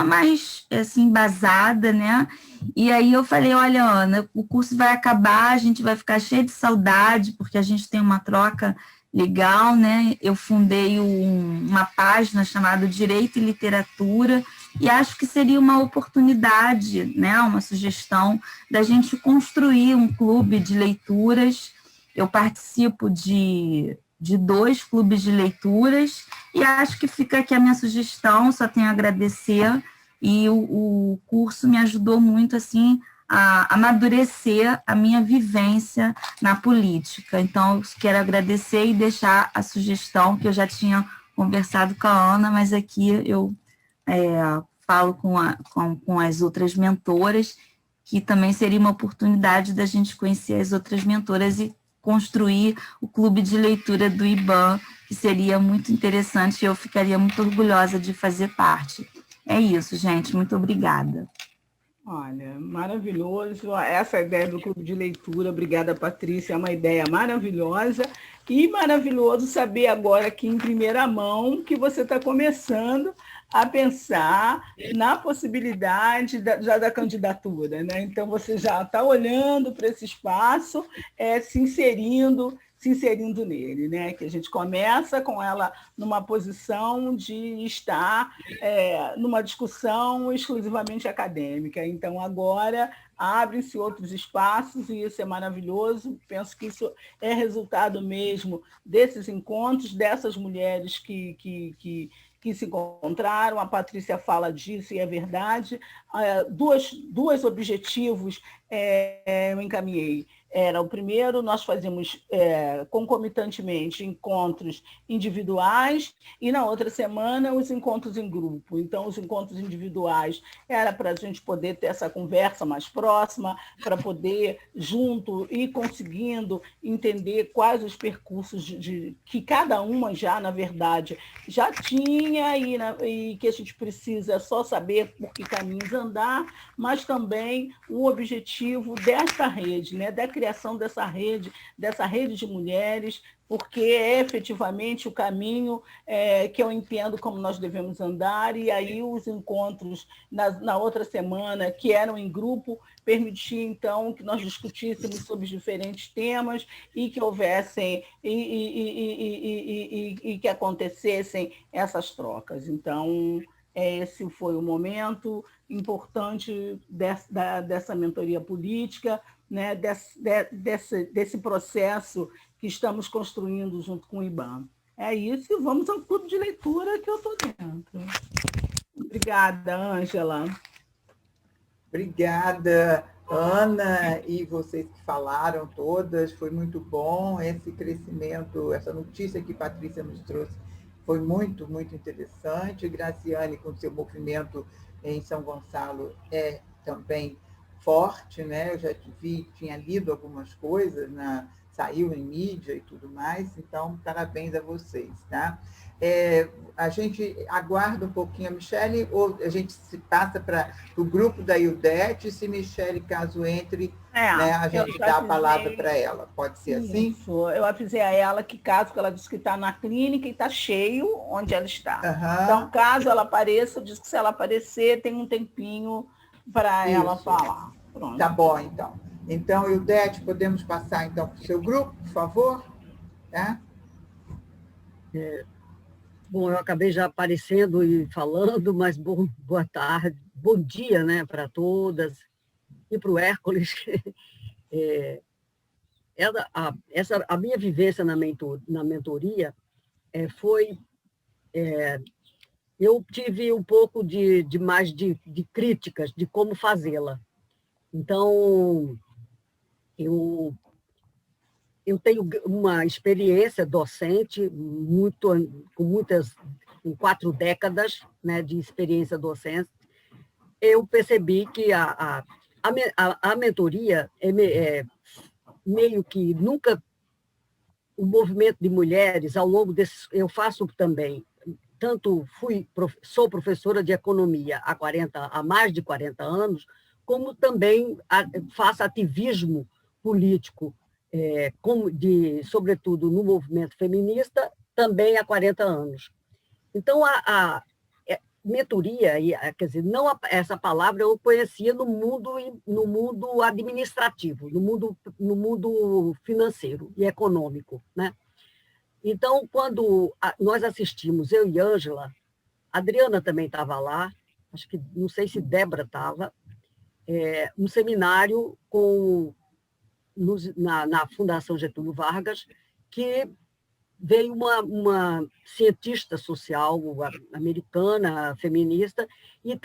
mais assim, embasada, né? E aí eu falei, olha, Ana, o curso vai acabar, a gente vai ficar cheio de saudade, porque a gente tem uma troca legal, né? Eu fundei uma página chamada Direito e Literatura, e acho que seria uma oportunidade, né, uma sugestão da gente construir um clube de leituras. Eu participo de 2 clubes de leituras, e acho que fica aqui a minha sugestão, só tenho a agradecer, e o curso me ajudou muito assim, a amadurecer a minha vivência na política. Então, eu quero agradecer e deixar a sugestão, que eu já tinha conversado com a Ana, mas aqui eu falo com as outras mentoras, que também seria uma oportunidade da gente conhecer as outras mentoras e construir o clube de leitura do IBAN, que seria muito interessante, e eu ficaria muito orgulhosa de fazer parte. É isso, gente. Muito obrigada. Olha, maravilhoso. Essa ideia do clube de leitura, obrigada, Patrícia, é uma ideia maravilhosa. E maravilhoso saber agora aqui em primeira mão que você está começando a pensar na possibilidade da candidatura, né? Então, você já está olhando para esse espaço, se inserindo nele, né? Que a gente começa com ela numa posição de estar numa discussão exclusivamente acadêmica. Então, agora abrem-se outros espaços, e isso é maravilhoso. Penso que isso é resultado mesmo desses encontros, dessas mulheres que se encontraram. A Patrícia fala disso, e é verdade. Dois objetivos eu encaminhei. O primeiro, nós fazemos concomitantemente encontros individuais, e na outra semana os encontros em grupo. Então, os encontros individuais era para a gente poder ter essa conversa mais próxima, para poder, junto, ir conseguindo entender quais os percursos que cada uma já, na verdade, já tinha, e que a gente precisa só saber por que caminhos andar, mas também o objetivo desta rede, né, da criação dessa rede de mulheres, porque é efetivamente o caminho que eu entendo como nós devemos andar. E aí os encontros na outra semana, que eram em grupo, permitia, então, que nós discutíssemos sobre diferentes temas, e que houvessem e que acontecessem essas trocas. Então, esse foi o momento importante dessa mentoria política, né, desse processo que estamos construindo junto com o IBAN. É isso, e vamos ao clube de leitura que eu estou dentro. Obrigada, Ângela. Obrigada, Ana, e vocês que falaram todas, foi muito bom esse crescimento, essa notícia que Patrícia nos trouxe, foi muito, muito interessante. Graziane, com seu movimento em São Gonçalo, é também forte, né? Eu já tinha lido algumas coisas saiu em mídia e tudo mais, então, parabéns a vocês, tá? A gente aguarda um pouquinho a Michele, ou a gente se passa para o grupo da Ildete, se Michele, caso entre, né, a gente dá a palavra para ela. Pode ser assim? Isso, eu avisei a ela que caso, que ela disse que está na clínica e está cheio onde ela está. Então, caso ela apareça, eu disse que se ela aparecer, tem um tempinho para ela falar. Pronto. Tá bom, então. Então, Ildete, podemos passar, então, para o seu grupo, por favor? Tá? Bom, eu acabei já aparecendo e falando, mas boa tarde, bom dia, né, para todas, e para o Hércules. A minha vivência na mentoria foi... eu tive um pouco mais de críticas de como fazê-la. Então, eu tenho uma experiência docente com 4 décadas, né, de experiência docente. Eu percebi que a mentoria meio que nunca o movimento de mulheres ao longo desses, eu faço também, tanto sou professora de economia há mais de 40 anos, como também faço ativismo político, sobretudo no movimento feminista, também há 40 anos. Então, a mentoria, quer dizer, não essa palavra eu conhecia no mundo administrativo, no mundo financeiro e econômico, né? Então, quando nós assistimos, eu e Ângela, a Adriana também estava lá, acho que, não sei se Débora estava, um seminário na Fundação Getúlio Vargas, que veio uma cientista social americana, feminista, e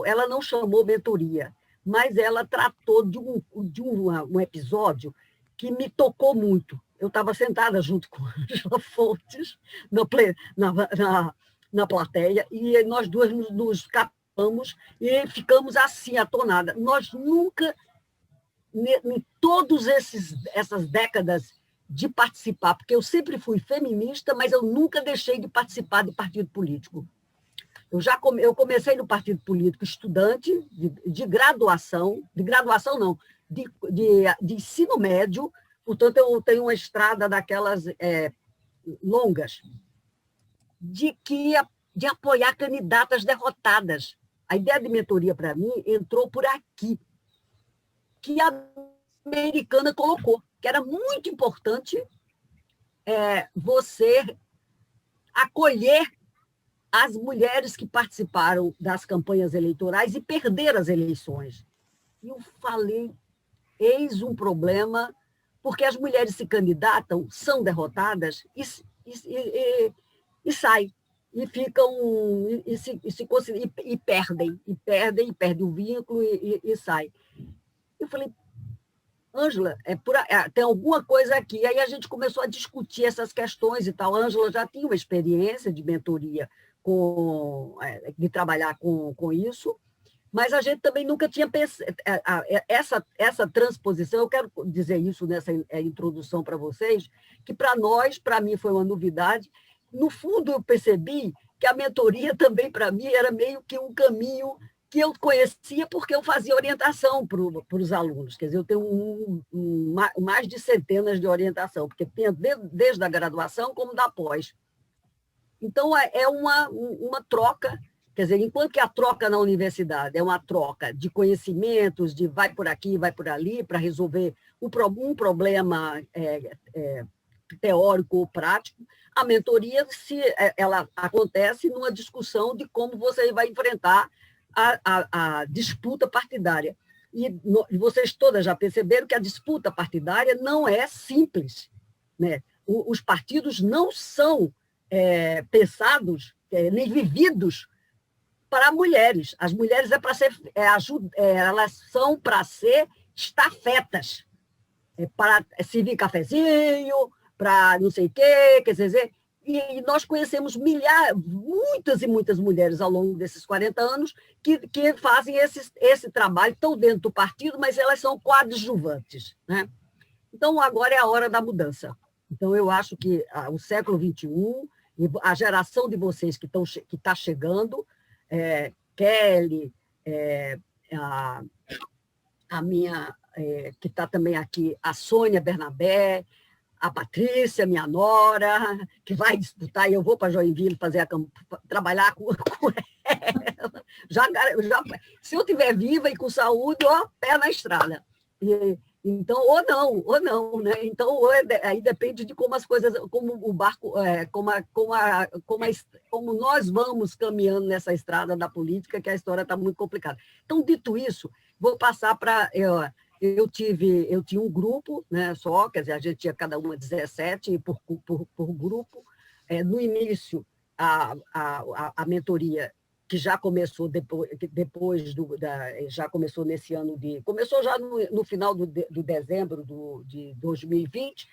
ela não chamou mentoria, mas ela tratou de um episódio que me tocou muito. Eu estava sentada junto com a Ângela Fontes na plateia, e nós duas nos capamos e ficamos assim, atonadas. Nós nunca, em todas essas décadas de participar, porque eu sempre fui feminista, mas eu nunca deixei de participar de partido político. Eu comecei no partido político estudante, de graduação não, de ensino médio, portanto, eu tenho uma estrada daquelas longas, de apoiar candidatas derrotadas. A ideia de mentoria, para mim, entrou por aqui, que a americana colocou, que era muito importante você acolher as mulheres que participaram das campanhas eleitorais e perderam as eleições. E eu falei, eis um problema, porque as mulheres se candidatam, são derrotadas e saem, e ficam, e perdem o vínculo e saem. Eu falei, Ângela, tem alguma coisa aqui. Aí a gente começou a discutir essas questões e tal. A Ângela já tinha uma experiência de mentoria, de trabalhar com isso, mas a gente também nunca tinha pensado. Essa transposição, eu quero dizer isso nessa introdução para vocês, que para mim foi uma novidade. No fundo, eu percebi que a mentoria também, para mim, era meio que um caminho que eu conhecia porque eu fazia orientação para os alunos. Quer dizer, eu tenho mais de centenas de orientação, porque tem desde a graduação como da pós. Então, é uma troca, quer dizer, enquanto que a troca na universidade é uma troca de conhecimentos, de vai por aqui, vai por ali, para resolver um problema teórico ou prático, a mentoria ela acontece numa discussão de como você vai enfrentar a disputa partidária. E vocês todas já perceberam que a disputa partidária não é simples, né? Os partidos não são pensados, nem vividos para mulheres. As mulheres elas são para ser estafetas, para servir cafezinho, para não sei o quê, quer dizer, e nós conhecemos muitas e muitas mulheres ao longo desses 40 anos que fazem esse trabalho, estão dentro do partido, mas elas são coadjuvantes, né? Então, agora é a hora da mudança. Então, eu acho que o século XXI, e a geração de vocês que está chegando, Kelly, a minha, que está também aqui, a Sônia Bernabé, a Patrícia, minha nora, que vai disputar, e eu vou para Joinville trabalhar com ela. Se eu estiver viva e com saúde, pé na estrada. Então, ou não, né? Então, aí depende de como as coisas, como o barco, como nós vamos caminhando nessa estrada da política, que a história está muito complicada. Então, dito isso, vou passar para... Eu tinha um grupo, né, só, quer dizer, a gente tinha cada uma 17 por grupo. No início, a mentoria, que já começou já começou nesse ano começou já no final do dezembro de 2020.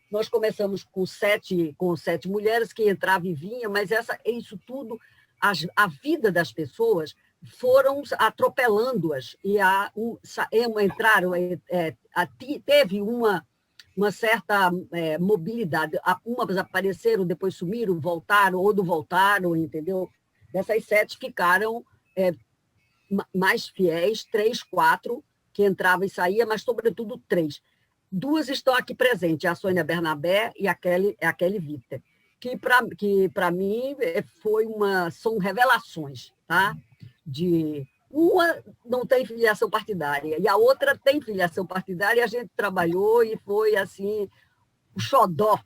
Nós começamos com sete mulheres que entravam e vinham, mas isso tudo, a vida das pessoas foram atropelando-as e entraram, teve uma certa mobilidade. Umas apareceram, depois sumiram, voltaram ou não voltaram, entendeu? Dessas 7 ficaram mais fiéis, 3, 4, que entravam e saíam, mas, sobretudo, 3. 2 estão aqui presentes, a Sônia Bernabé e a Kelly Witter, que, para mim, são revelações, tá? Uma não tem filiação partidária, e a outra tem filiação partidária, e a gente trabalhou e foi, assim, o xodó,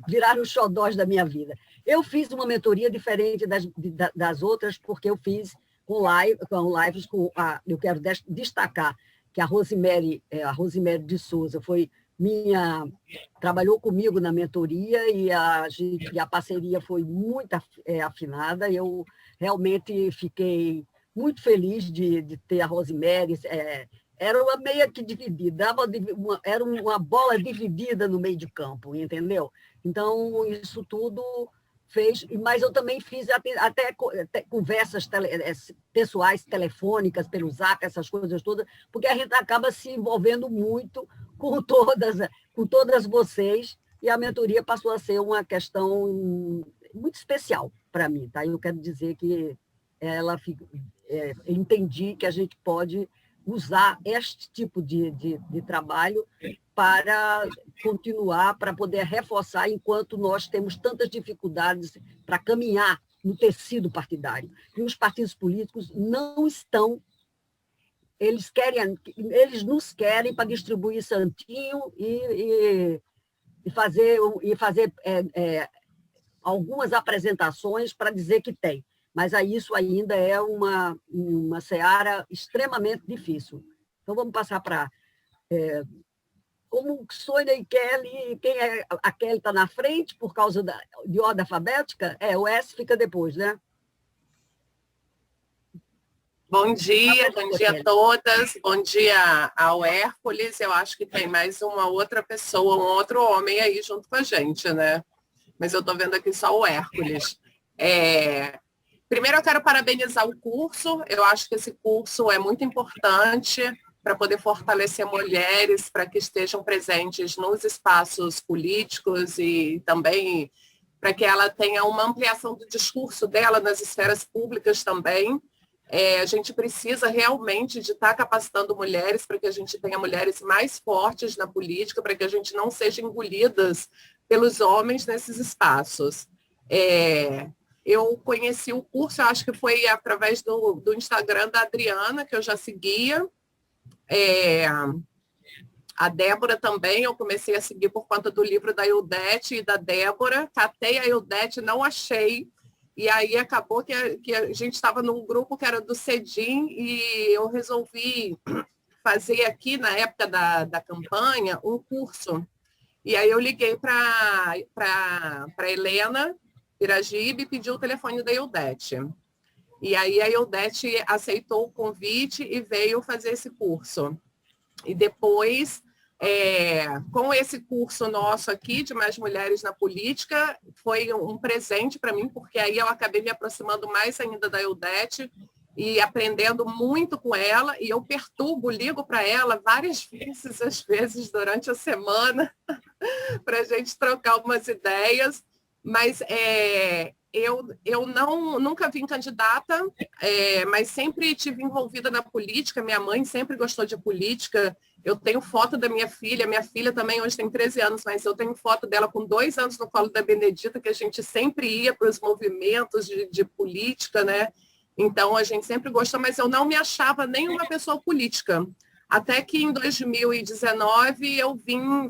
viraram os xodós da minha vida. Eu fiz uma mentoria diferente das outras, porque eu fiz com lives, eu quero destacar que a Rosemary de Souza trabalhou comigo na mentoria e a parceria foi muito afinada. Eu realmente fiquei muito feliz de ter a Rosemary. Era uma meia que dividida, era uma bola dividida no meio de campo, entendeu? Então, isso tudo fez, mas eu também fiz até conversas pessoais, telefônicas, pelo Zap, essas coisas todas, porque a gente acaba se envolvendo muito com todas vocês, e a mentoria passou a ser uma questão muito especial para mim, tá? Eu quero dizer que entendi que a gente pode usar este tipo de trabalho para continuar, para poder reforçar, enquanto nós temos tantas dificuldades para caminhar no tecido partidário. E os partidos políticos não estão... Eles nos querem para distribuir santinho e fazer algumas apresentações para dizer que tem. Mas isso ainda é uma seara extremamente difícil. Então, vamos passar para... como Sônia e Kelly, a Kelly está na frente por causa de ordem alfabética, o S fica depois, né? Bom dia a todas, bom dia ao Hércules. Eu acho que tem mais uma outra pessoa, um outro homem aí junto com a gente, né? Mas eu estou vendo aqui só o Hércules. Primeiro, eu quero parabenizar o curso. Eu acho que esse curso é muito importante para poder fortalecer mulheres, para que estejam presentes nos espaços políticos e também para que ela tenha uma ampliação do discurso dela nas esferas públicas também. A gente precisa realmente de estar capacitando mulheres para que a gente tenha mulheres mais fortes na política, para que a gente não seja engolidas pelos homens nesses espaços. Eu conheci o curso, eu acho que foi através do Instagram da Adriana, que eu já seguia. A Débora também, eu comecei a seguir por conta do livro da Ildete e da Débora. Catei a Ildete, não achei. E aí acabou que a gente estava num grupo que era do CEDIM e eu resolvi fazer aqui, na época da campanha, um curso. E aí eu liguei para Helena Piragibe e pedi o telefone da Ildete. E aí a Ildete aceitou o convite e veio fazer esse curso. E depois, com esse curso nosso aqui, de Mais Mulheres na Política, foi um presente para mim, porque aí eu acabei me aproximando mais ainda da Ildete e aprendendo muito com ela, e eu ligo para ela várias vezes, às vezes, durante a semana, para a gente trocar umas ideias, mas eu nunca vim candidata, mas sempre estive envolvida na política, minha mãe sempre gostou de política, eu tenho foto da minha filha também hoje tem 13 anos, mas eu tenho foto dela com 2 anos no colo da Benedita, que a gente sempre ia para os movimentos de política, né? Então, a gente sempre gostou, mas eu não me achava nenhuma pessoa política. Até que em 2019 eu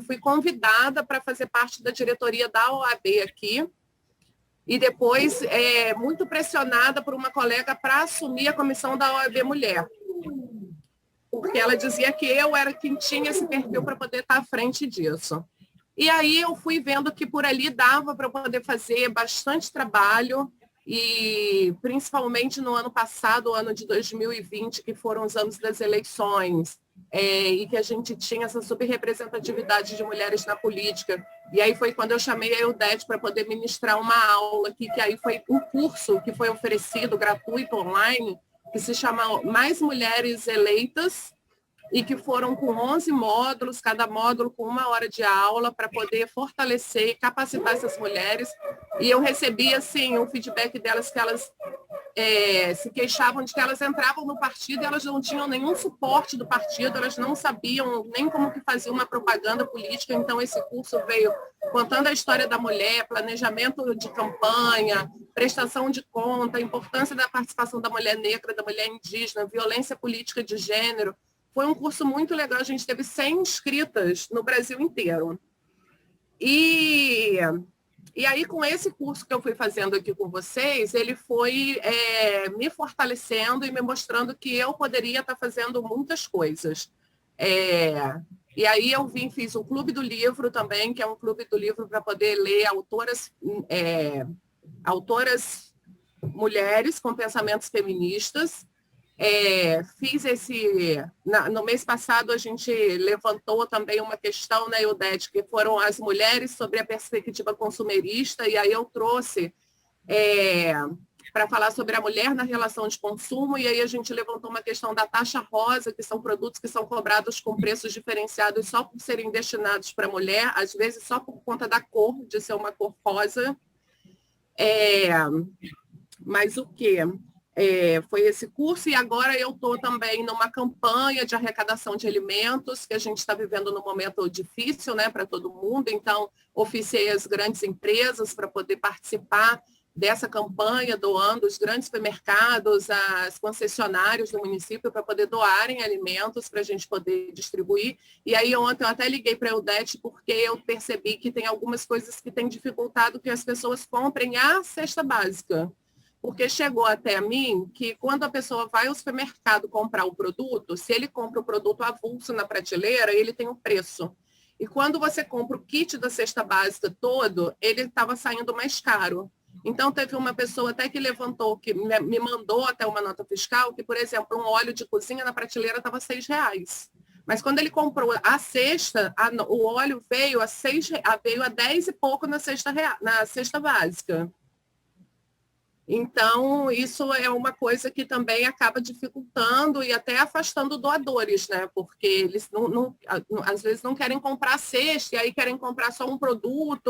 fui convidada para fazer parte da diretoria da OAB aqui, e depois muito pressionada por uma colega para assumir a comissão da OAB Mulher, porque ela dizia que eu era quem tinha esse perfil para poder estar à frente disso. E aí eu fui vendo que por ali dava para poder fazer bastante trabalho, e principalmente no ano passado, o ano de 2020, que foram os anos das eleições, e que a gente tinha essa subrepresentatividade de mulheres na política. E aí foi quando eu chamei a Eudete para poder ministrar uma aula aqui, que aí foi um curso que foi oferecido, gratuito, online, que se chama Mais Mulheres Eleitas, e que foram com 11 módulos, cada módulo com 1 hora de aula, para poder fortalecer e capacitar essas mulheres. E eu recebi, assim, o feedback delas, que elas se queixavam de que elas entravam no partido e elas não tinham nenhum suporte do partido, elas não sabiam nem como que fazia uma propaganda política. Então, esse curso veio contando a história da mulher, planejamento de campanha, prestação de conta, a importância da participação da mulher negra, da mulher indígena, violência política de gênero. Foi um curso muito legal, a gente teve 100 inscritas no Brasil inteiro. E aí, com esse curso que eu fui fazendo aqui com vocês, ele foi me fortalecendo e me mostrando que eu poderia estar fazendo muitas coisas. E aí eu fiz o Clube do Livro também, que é um clube do livro para poder ler autoras mulheres com pensamentos feministas. Fiz no mês passado a gente levantou também uma questão na Eudete, que foram as mulheres sobre a perspectiva consumerista, e aí eu trouxe para falar sobre a mulher na relação de consumo, e aí a gente levantou uma questão da taxa rosa, que são produtos que são cobrados com preços diferenciados só por serem destinados para a mulher, às vezes só por conta da cor, de ser uma cor rosa. Mas o quê? Foi esse curso, e agora eu estou também numa campanha de arrecadação de alimentos, que a gente está vivendo num momento difícil, né, para todo mundo. Então, oficiei as grandes empresas para poder participar dessa campanha, doando os grandes supermercados, as concessionários do município, para poder doarem alimentos para a gente poder distribuir. E aí ontem eu até liguei para a Eudete, porque eu percebi que tem algumas coisas que têm dificultado que as pessoas comprem a cesta básica. Porque chegou até a mim que quando a pessoa vai ao supermercado comprar o produto, se ele compra o produto avulso na prateleira, ele tem um preço. E quando você compra o kit da cesta básica todo, ele estava saindo mais caro. Então, teve uma pessoa até que levantou, que me mandou até uma nota fiscal, que, por exemplo, um óleo de cozinha na prateleira estava R$6. Mas quando ele comprou a cesta, o óleo veio a 10 e pouco na cesta básica. Então, isso é uma coisa que também acaba dificultando e até afastando doadores, né? Porque eles às vezes não querem comprar a cesta, e aí querem comprar só um produto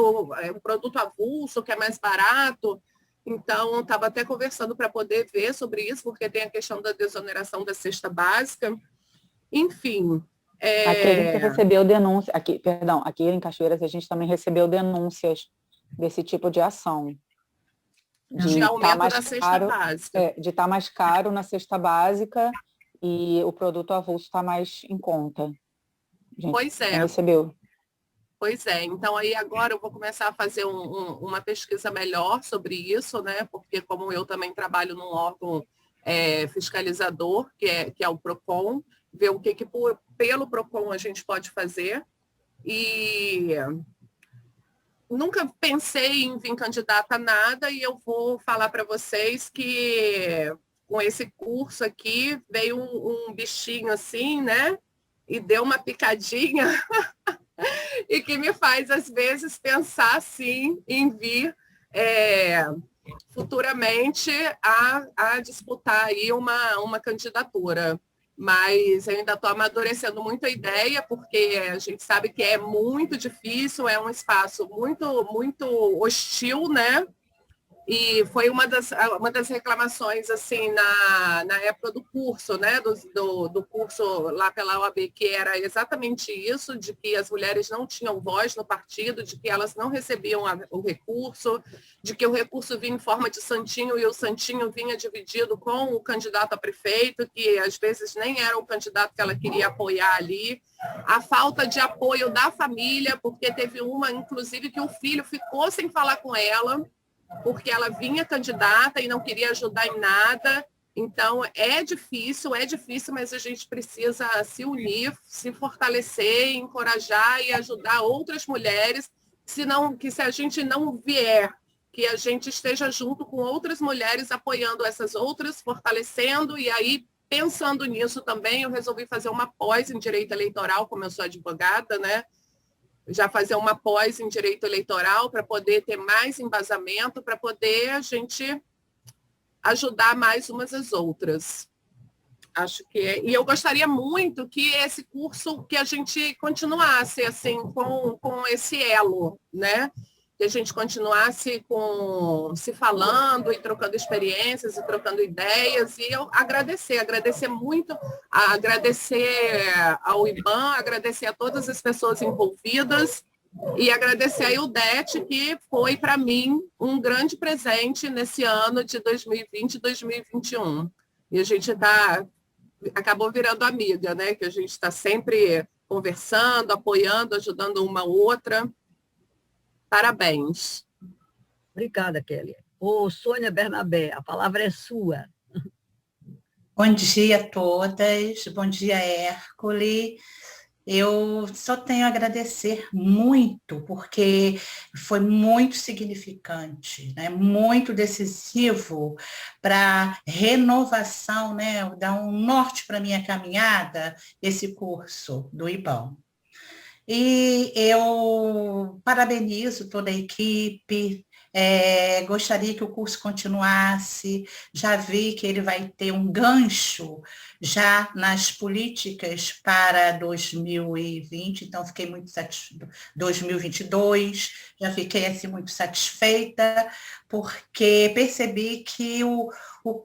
avulso, que é mais barato. Então, estava até conversando para poder ver sobre isso, porque tem a questão da desoneração da cesta básica. Enfim. Aqui a gente recebeu denúncia, aqui em Cachoeiras a gente também recebeu denúncias desse tipo de ação. De aumento da cesta básica. De estar mais caro na cesta básica e o produto avulso está mais em conta. Pois é. Recebeu. Pois é. Então, aí agora eu vou começar a fazer uma pesquisa melhor sobre isso, né? Porque como eu também trabalho num órgão fiscalizador, que é o PROCON, ver o que pelo PROCON a gente pode fazer. E nunca pensei em vir candidata a nada, e eu vou falar para vocês que com esse curso aqui veio um bichinho assim, né? E deu uma picadinha e que me faz, às vezes, pensar assim em vir futuramente a disputar aí uma candidatura. Mas eu ainda estou amadurecendo muito a ideia, porque a gente sabe que é muito difícil, é um espaço muito, muito hostil, né? E foi uma das reclamações, assim, na época do curso, né? Do curso lá pela OAB, que era exatamente isso, de que as mulheres não tinham voz no partido, de que elas não recebiam o recurso, de que o recurso vinha em forma de santinho e o santinho vinha dividido com o candidato a prefeito, que às vezes nem era o candidato que ela queria apoiar ali. A falta de apoio da família, porque teve uma, inclusive, que o filho ficou sem falar com ela, porque ela vinha candidata e não queria ajudar em nada. Então, é difícil, mas a gente precisa se unir, se fortalecer, encorajar e ajudar outras mulheres, que se a gente não vier, que a gente esteja junto com outras mulheres, apoiando essas outras, fortalecendo, e aí, pensando nisso também, eu resolvi fazer uma pós em Direito Eleitoral, como eu sou advogada, né? Já fazer uma pós em Direito Eleitoral para poder ter mais embasamento, para poder a gente ajudar mais umas às outras. Acho que E eu gostaria muito que esse curso, que a gente continuasse assim, com esse elo, né? Que a gente continuasse se falando e trocando experiências e trocando ideias, e eu agradecer muito, agradecer ao IBAN, agradecer a todas as pessoas envolvidas e agradecer a Ildete, que foi para mim um grande presente nesse ano de 2020 e 2021. E a gente acabou virando amiga, né? Que a gente está sempre conversando, apoiando, ajudando uma outra. Parabéns. Obrigada, Kelly. Sônia Bernabé, a palavra é sua. Bom dia a todas, bom dia, Hércules. Eu só tenho a agradecer muito, porque foi muito significante, né? Muito decisivo para a renovação, né? Dar um norte para a minha caminhada, esse curso do IBAN. E eu parabenizo toda a equipe, gostaria que o curso continuasse, já vi que ele vai ter um gancho já nas políticas para 2020, então fiquei muito 2022, já fiquei assim, muito satisfeita, porque percebi que o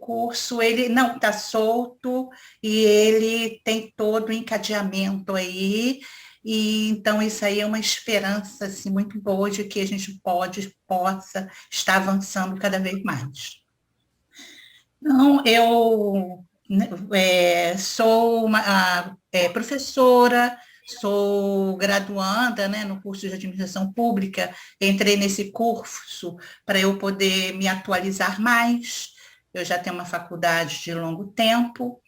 curso ele não está solto e ele tem todo o encadeamento aí. E então isso aí é uma esperança assim, muito boa de que a gente possa estar avançando cada vez mais. Então, eu sou uma professora, sou graduanda, né, no curso de administração pública, entrei nesse curso para eu poder me atualizar mais, eu já tenho uma faculdade de longo tempo,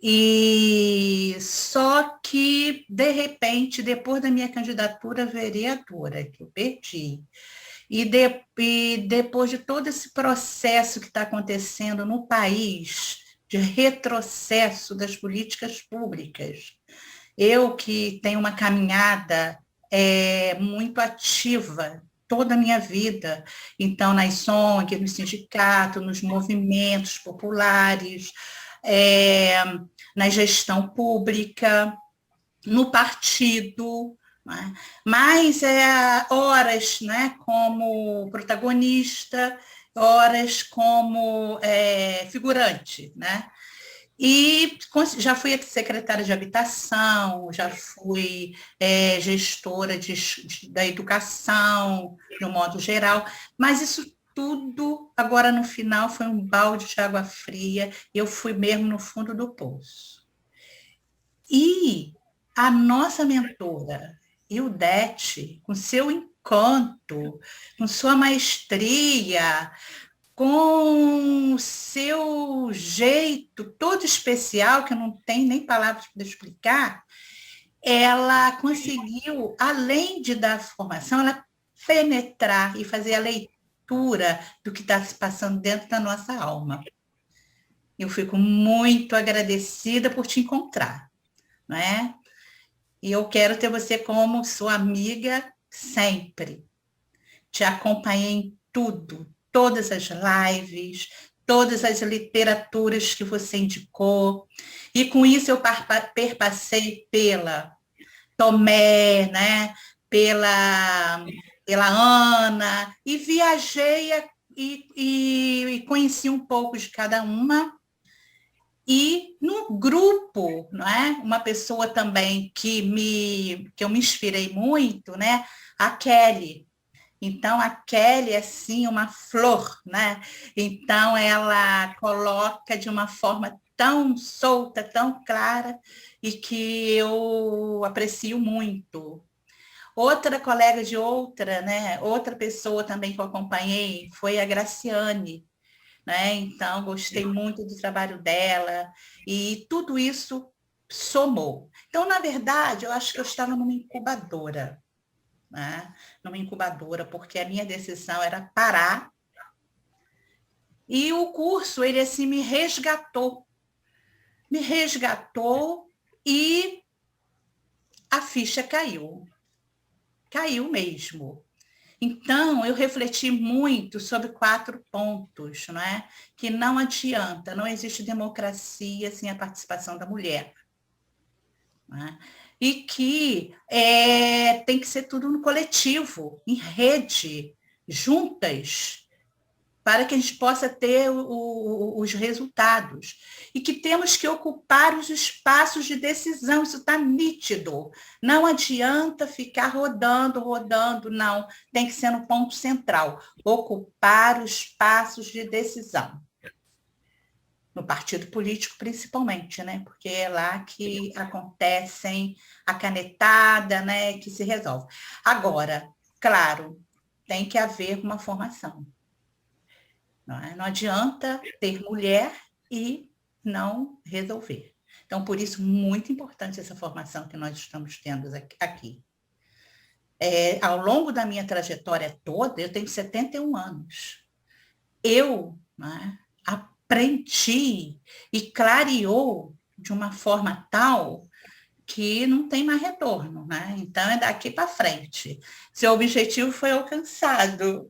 e só que, de repente, depois da minha candidatura vereadora, que eu perdi, e depois de todo esse processo que está acontecendo no país, de retrocesso das políticas públicas, eu que tenho uma caminhada muito ativa toda a minha vida, então nas SONG, no sindicato, nos movimentos populares, na gestão pública, no partido, né? Mas horas, né, como protagonista, horas como figurante, né? E já fui secretária de habitação, já fui gestora da educação, de um modo geral, mas isso tudo, agora no final, foi um balde de água fria, eu fui mesmo no fundo do poço. E a nossa mentora, Ildete, com seu encanto, com sua maestria, com o seu jeito todo especial, que eu não tenho nem palavras para explicar, ela conseguiu, além de dar formação, ela penetrar e fazer a leitura do que está se passando dentro da nossa alma. Eu fico muito agradecida por te encontrar, não é? E eu quero ter você como sua amiga sempre. Te acompanhei em tudo, todas as lives, todas as literaturas que você indicou, e com isso eu perpassei pela Tomé, né? pela Ana, e viajei e conheci um pouco de cada uma. E no grupo, não é? Uma pessoa também que eu me inspirei muito, né? A Kelly. Então, a Kelly é, assim, uma flor, né? Então, ela coloca de uma forma tão solta, tão clara, e que eu aprecio muito. Outra colega de outra, né? Outra pessoa também que eu acompanhei foi a Graciane, né? Então, gostei muito do trabalho dela, e tudo isso somou. Então, na verdade, eu acho que eu estava numa incubadora, né? Numa incubadora, porque a minha decisão era parar, e o curso, ele assim me resgatou e a ficha caiu mesmo. Então, eu refleti muito sobre 4 pontos, não é? Que não adianta, não existe democracia sem a participação da mulher. Não é? E que tem que ser tudo no coletivo, em rede, juntas, para que a gente possa ter os resultados. E que temos que ocupar os espaços de decisão, isso está nítido. Não adianta ficar rodando, não. Tem que ser no ponto central, ocupar os espaços de decisão. No partido político, principalmente, né? Porque é lá que acontecem a canetada, né? Que se resolve. Agora, claro, tem que haver uma formação. Não adianta ter mulher e não resolver. Então, por isso, muito importante essa formação que nós estamos tendo aqui. Ao longo da minha trajetória toda, eu tenho 71 anos. Eu, né, aprendi e clareou de uma forma tal que não tem mais retorno, né? Então, é daqui para frente. Seu objetivo foi alcançado.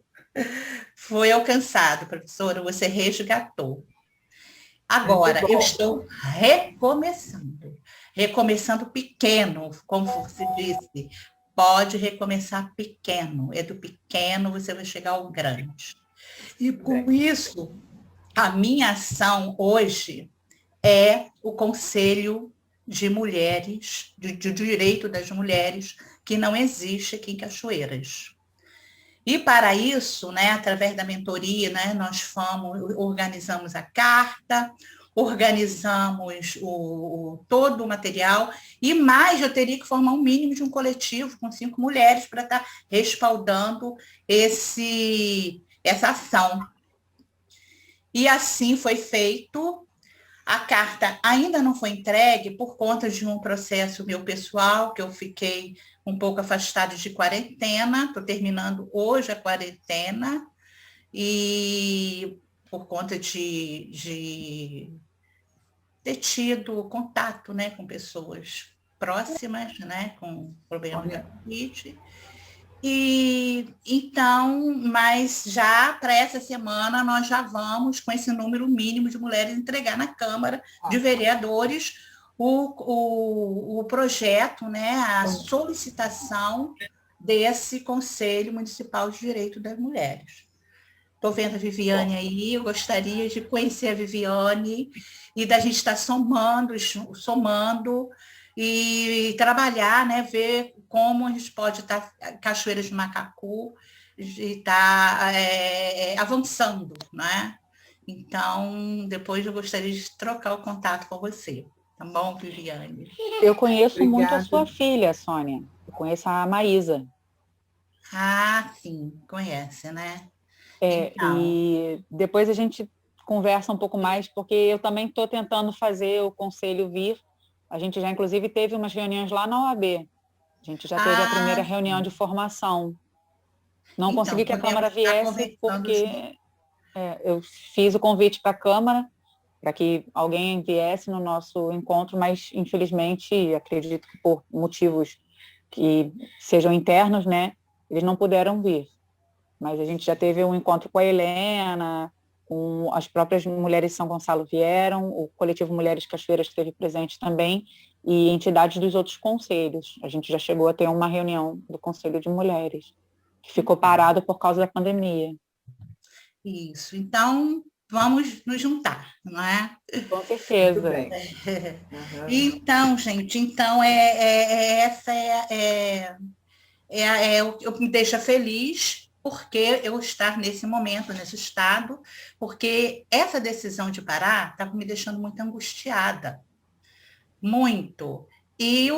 Foi alcançado, professora, você resgatou. Agora, eu estou recomeçando pequeno, como você disse, pode recomeçar pequeno, é do pequeno você vai chegar ao grande. E com isso, a minha ação hoje é o Conselho de Mulheres, de Direito das Mulheres, que não existe aqui em Cachoeiras. E para isso, né, através da mentoria, né, nós organizamos a carta, organizamos todo o material, e mais eu teria que formar um mínimo de um coletivo com 5 mulheres para estar respaldando essa ação. E assim foi feito. A carta ainda não foi entregue por conta de um processo meu pessoal, que eu fiquei um pouco afastada de quarentena, estou terminando hoje a quarentena, e por conta de ter tido contato, né, com pessoas próximas, né, com problema da Covid. E então, mas já para essa semana nós já vamos, com esse número mínimo de mulheres, entregar na Câmara de Vereadores o projeto, né, a solicitação desse Conselho Municipal de Direito das Mulheres. Estou vendo a Viviane aí, eu gostaria de conhecer a Viviane e da gente estar somando e trabalhar, né, ver como a gente pode estar, Cachoeiras de Macacu, estar avançando, né? Então, depois eu gostaria de trocar o contato com você. Tá bom, Viviane? Eu conheço muito a sua filha, Sônia. Eu conheço a Maísa. Ah, sim, conhece, né? Então. E depois a gente conversa um pouco mais, porque eu também estou tentando fazer o conselho vir. A gente já, inclusive, teve umas reuniões lá na OAB. A gente já teve a primeira reunião de formação. Não consegui que a Câmara viesse, porque eu fiz o convite para a Câmara, para que alguém viesse no nosso encontro, mas, infelizmente, acredito que por motivos que sejam internos, né, eles não puderam vir. mas a gente já teve um encontro com a Helena, com as próprias mulheres de São Gonçalo vieram, o coletivo Mulheres Cachoeiras esteve presente também, e entidades dos outros conselhos. A gente já chegou a ter uma reunião do Conselho de Mulheres, que ficou parado por causa da pandemia. Isso, então vamos nos juntar, não é? Com certeza. Então, gente, essa o que me deixa feliz, porque eu estar nesse momento, nesse estado, porque essa decisão de parar está me deixando muito angustiada, muito. E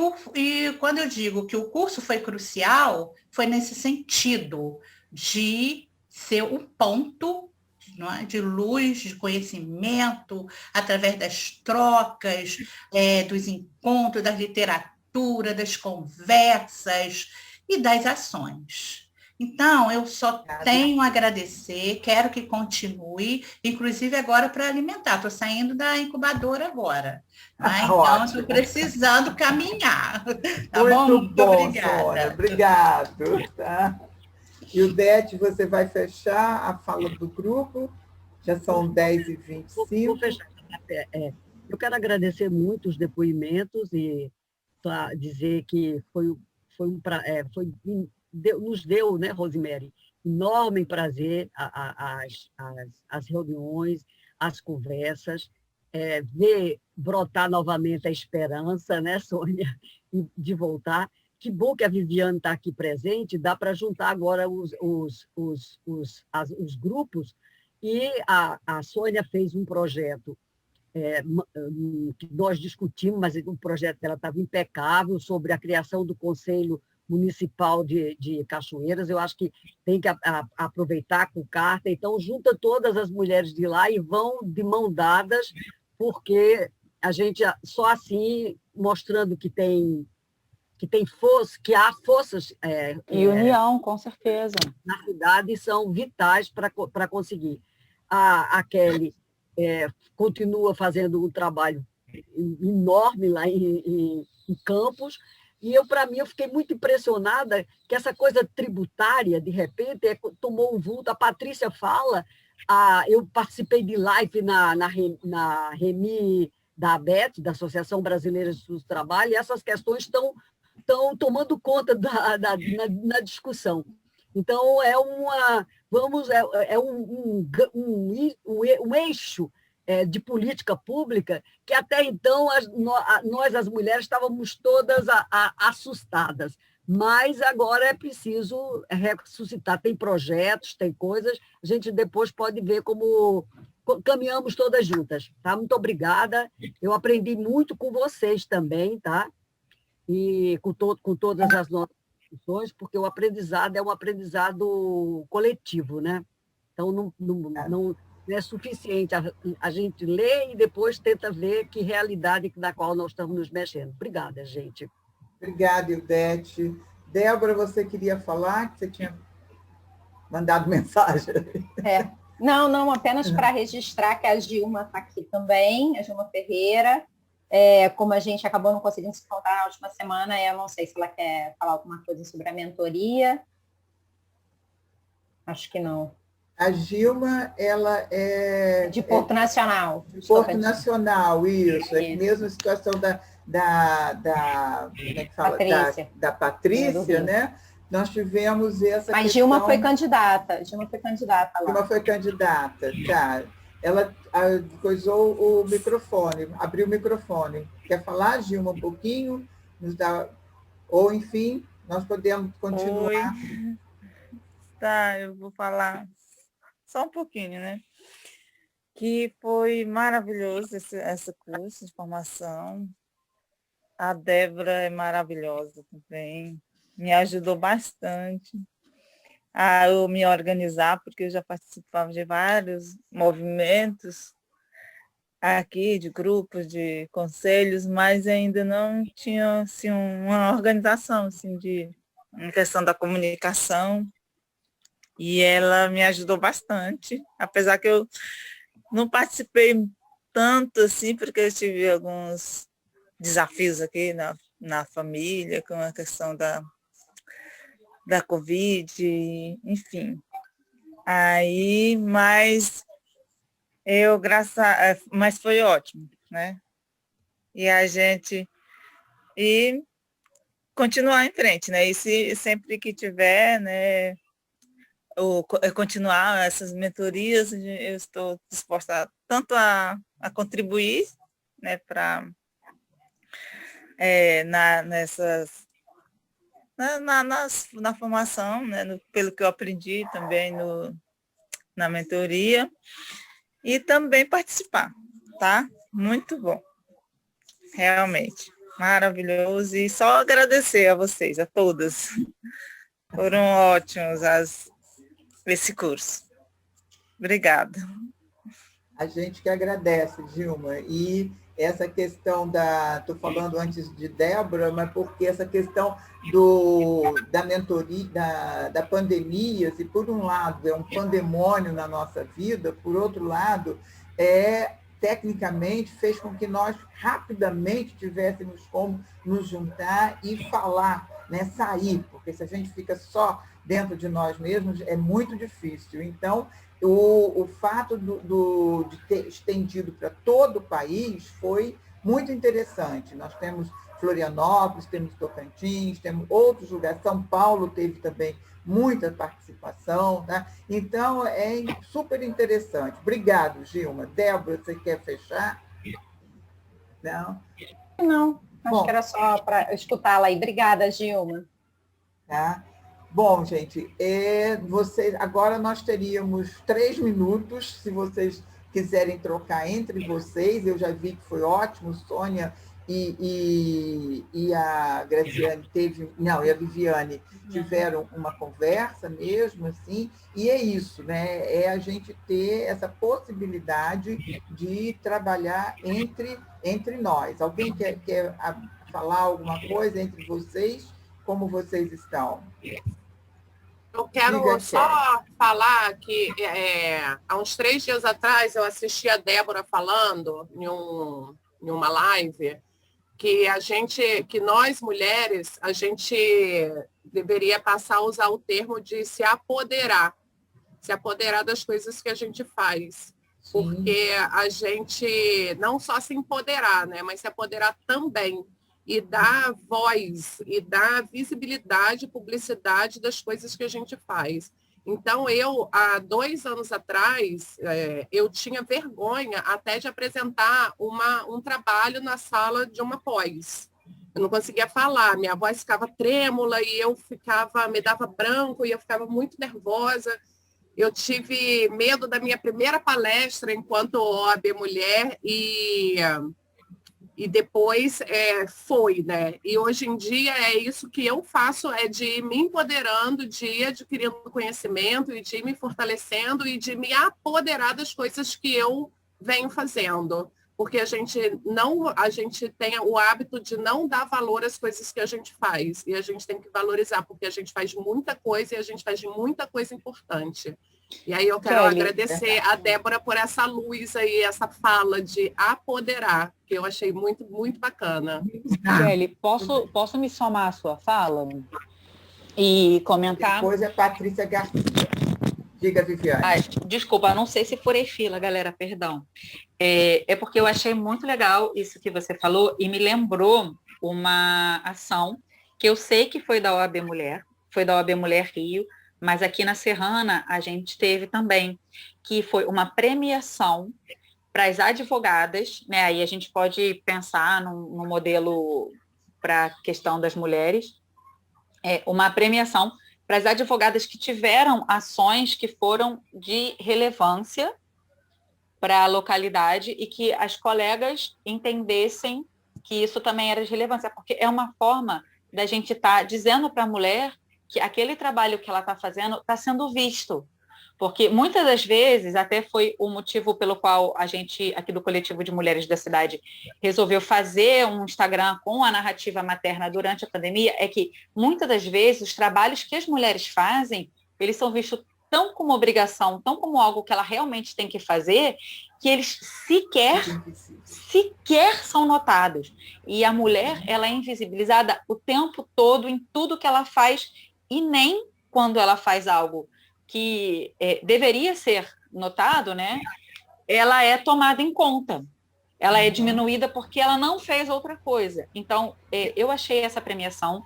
quando eu digo que o curso foi crucial, foi nesse sentido de ser um ponto, não é, de luz, de conhecimento, através das trocas, dos encontros, da literatura, das conversas e das ações. Então, eu só tenho a agradecer, quero que continue, inclusive agora para alimentar. Estou saindo da incubadora agora. Tá? Então, estou precisando caminhar. Tá bom? Muito obrigada. Sônia, obrigado. Tá? E o Dete, você vai fechar a fala do grupo? Já são 10h25. Vou fechar. Eu quero agradecer muito os depoimentos e dizer que nos deu, né, Rosemary, enorme prazer as reuniões, as conversas, ver brotar novamente a esperança, né, Sônia, de voltar. Que bom que a Viviane está aqui presente, dá para juntar agora os grupos, e a Sônia fez um projeto que nós discutimos, mas o projeto dela estava impecável, sobre a criação do Conselho Municipal de Cachoeiras. Eu acho que tem que aproveitar com carta, então junta todas as mulheres de lá e vão de mão dadas, porque a gente, só assim, mostrando que há forças e união, com certeza, na cidade, são vitais para conseguir. A Kelly continua fazendo um trabalho enorme lá em Campos, e eu fiquei muito impressionada que essa coisa tributária, de repente, tomou um vulto. A Patrícia fala, eu participei de live na REMI da ABET, da Associação Brasileira de Estudos do Trabalho, e essas questões estão tomando conta na discussão. Então, um eixo de política pública que até então nós, as mulheres, estávamos todas assustadas. Mas agora é preciso ressuscitar. Tem projetos, tem coisas, a gente depois pode ver como caminhamos todas juntas. Tá? Muito obrigada. Eu aprendi muito com vocês também, tá? E com todas as nossas discussões, porque o aprendizado é um aprendizado coletivo, né? Então, não é suficiente a gente ler e depois tenta ver que realidade na qual nós estamos nos mexendo. Obrigada, gente. Obrigada, Ildete. Débora, você queria falar, que você tinha mandado mensagem? Não, apenas para registrar que a Gilma está aqui também, a Gilma Ferreira. Como a gente acabou não conseguindo se encontrar na última semana, eu não sei se ela quer falar alguma coisa sobre a mentoria. Acho que não. A Gilma, ela é... De Porto Nacional. De Porto Nacional, isso. É a mesma situação da Patrícia, né? Nós tivemos essa Mas questão... Gilma foi candidata lá. Gilma foi candidata, tá. Ela coisou o microfone, abriu o microfone. Quer falar, Gilma, um pouquinho? Ou, enfim, nós podemos continuar. Oi. Tá, eu vou falar só um pouquinho, né? Que foi maravilhoso esse curso de formação. A Débora é maravilhosa também, me ajudou bastante a eu me organizar, porque eu já participava de vários movimentos aqui, de grupos, de conselhos, mas ainda não tinha assim, uma organização assim, em questão da comunicação. E ela me ajudou bastante, apesar que eu não participei tanto assim, porque eu tive alguns desafios aqui na família, com a questão da Covid, enfim. Aí, mas mas foi ótimo, né? E a gente continuar em frente, né? E sempre que tiver, né, continuar essas mentorias, eu estou disposta tanto a contribuir, né, na formação, né, pelo que eu aprendi também na mentoria, e também participar, tá? Muito bom, realmente, maravilhoso, e só agradecer a vocês, a todas, foram ótimos esse curso. Obrigada. A gente que agradece, Dilma. E essa questão estou falando antes de Débora, mas porque essa questão da mentoria, da pandemia, se por um lado é um pandemônio na nossa vida, por outro lado, tecnicamente fez com que nós rapidamente tivéssemos como nos juntar e falar, né, sair, porque se a gente fica só dentro de nós mesmos é muito difícil. Então, o fato de ter estendido para todo o país foi muito interessante. Nós temos Florianópolis, temos Tocantins, temos outros lugares. São Paulo teve também muita participação. Tá? Então, é super interessante. Obrigado, Gilma. Débora, você quer fechar? Não? Não, acho que era só para escutá-la aí. Obrigada, Gilma. Tá? Bom, gente, agora nós teríamos 3 minutos, se vocês quiserem trocar entre vocês. Eu já vi que foi ótimo, Sônia e a Graziane e a Viviane tiveram uma conversa mesmo, assim, e é isso, né? É a gente ter essa possibilidade de trabalhar entre nós. Alguém quer falar alguma coisa entre vocês? Como vocês estão? Eu quero só falar que há uns 3 dias atrás eu assisti a Débora falando em uma live que nós mulheres, a gente deveria passar a usar o termo de se apoderar das coisas que a gente faz. Sim. Porque a gente não só se empoderar, né, mas se apoderar também. E dar voz, e dar visibilidade, publicidade das coisas que a gente faz. Então, há 2 anos atrás, eu tinha vergonha até de apresentar um trabalho na sala de uma pós. Eu não conseguia falar, minha voz ficava trêmula e me dava branco e eu ficava muito nervosa. Eu tive medo da minha primeira palestra enquanto OAB Mulher e depois foi, né? E hoje em dia é isso que eu faço, é de ir me empoderando, de ir adquirindo conhecimento e de ir me fortalecendo e de me apoderar das coisas que eu venho fazendo. Porque a gente tem o hábito de não dar valor às coisas que a gente faz. E a gente tem que valorizar, porque a gente faz muita coisa e a gente faz muita coisa importante. E aí eu quero agradecer a Débora por essa luz aí, essa fala de apoderar, que eu achei muito, muito bacana. Kelly, posso me somar à sua fala e comentar? Depois é Patrícia Garcia. Diga, Viviane. Desculpa, eu não sei se furei fila, galera, perdão. É porque eu achei muito legal isso que você falou e me lembrou uma ação que eu sei que foi da OAB Mulher, Rio, mas aqui na Serrana a gente teve também, que foi uma premiação para as advogadas, né? Aí a gente pode pensar no modelo para a questão das mulheres, uma premiação para as advogadas que tiveram ações que foram de relevância para a localidade e que as colegas entendessem que isso também era de relevância, porque é uma forma da gente estar dizendo para a mulher que aquele trabalho que ela está fazendo está sendo visto. Porque muitas das vezes, até foi o motivo pelo qual a gente, aqui do Coletivo de Mulheres da Cidade, resolveu fazer um Instagram com a narrativa materna durante a pandemia, é que muitas das vezes os trabalhos que as mulheres fazem, eles são vistos tão como obrigação, tão como algo que ela realmente tem que fazer, que eles sequer são notados. E a mulher, ela é invisibilizada o tempo todo em tudo que ela faz, e nem quando ela faz algo que deveria ser notado, né, ela é tomada em conta. Ela é diminuída porque ela não fez outra coisa. Então, eu achei essa premiação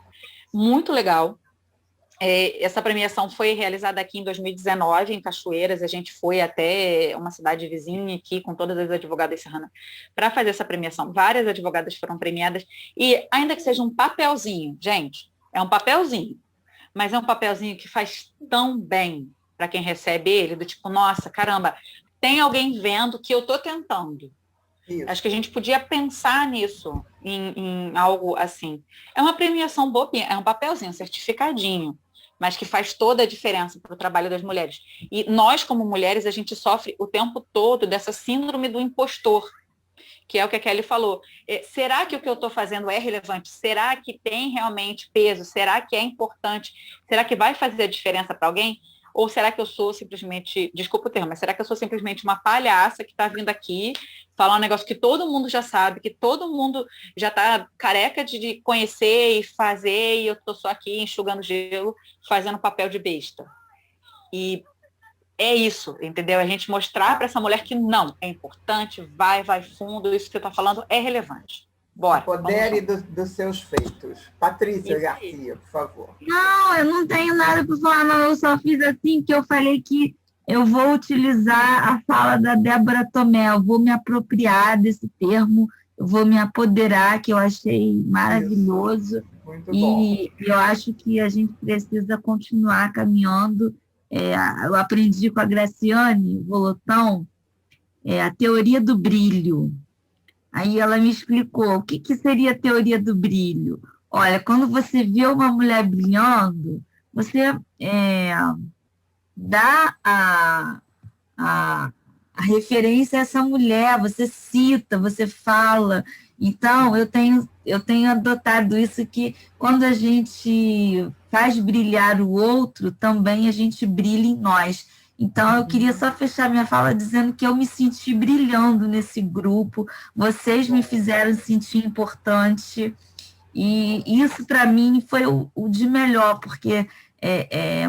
muito legal. Essa premiação foi realizada aqui em 2019, em Cachoeiras. A gente foi até uma cidade vizinha aqui, com todas as advogadas serranas, para fazer essa premiação. Várias advogadas foram premiadas. E ainda que seja um papelzinho, gente, é um papelzinho, mas é um papelzinho que faz tão bem para quem recebe ele, do tipo, nossa, caramba, tem alguém vendo que eu estou tentando. Isso. Acho que a gente podia pensar nisso, em algo assim. É uma premiação bobinha, é um papelzinho, um certificadinho, mas que faz toda a diferença para o trabalho das mulheres. E nós, como mulheres, a gente sofre o tempo todo dessa síndrome do impostor, que é o que a Kelly falou. Será que o que eu estou fazendo é relevante? Será que tem realmente peso? Será que é importante? Será que vai fazer a diferença para alguém? Ou será que eu sou simplesmente, desculpa o termo, mas será que eu sou simplesmente uma palhaça que está vindo aqui falar um negócio que todo mundo já sabe, que todo mundo já está careca de conhecer e fazer, e eu estou só aqui enxugando gelo, fazendo papel de besta? E é isso, entendeu? A gente mostrar para essa mulher que não, é importante, vai fundo, isso que você está falando é relevante. Bora. Apodere dos seus feitos. Patrícia Garcia, por favor. Não, eu não tenho nada para falar, não. Eu só fiz assim que eu falei que eu vou utilizar a fala da Débora Tomé, eu vou me apropriar desse termo, eu vou me apoderar, que eu achei maravilhoso. Muito bom. E eu acho que a gente precisa continuar caminhando. Eu aprendi com a Graciane Volotão a teoria do brilho. Aí ela me explicou o que seria a teoria do brilho. Olha, quando você vê uma mulher brilhando, você dá a referência a essa mulher, você cita, você fala. Então, eu tenho adotado isso, que quando a gente faz brilhar o outro, também a gente brilha em nós. Então, eu queria só fechar minha fala dizendo que eu me senti brilhando nesse grupo, vocês me fizeram sentir importante, e isso, para mim, foi o de melhor, porque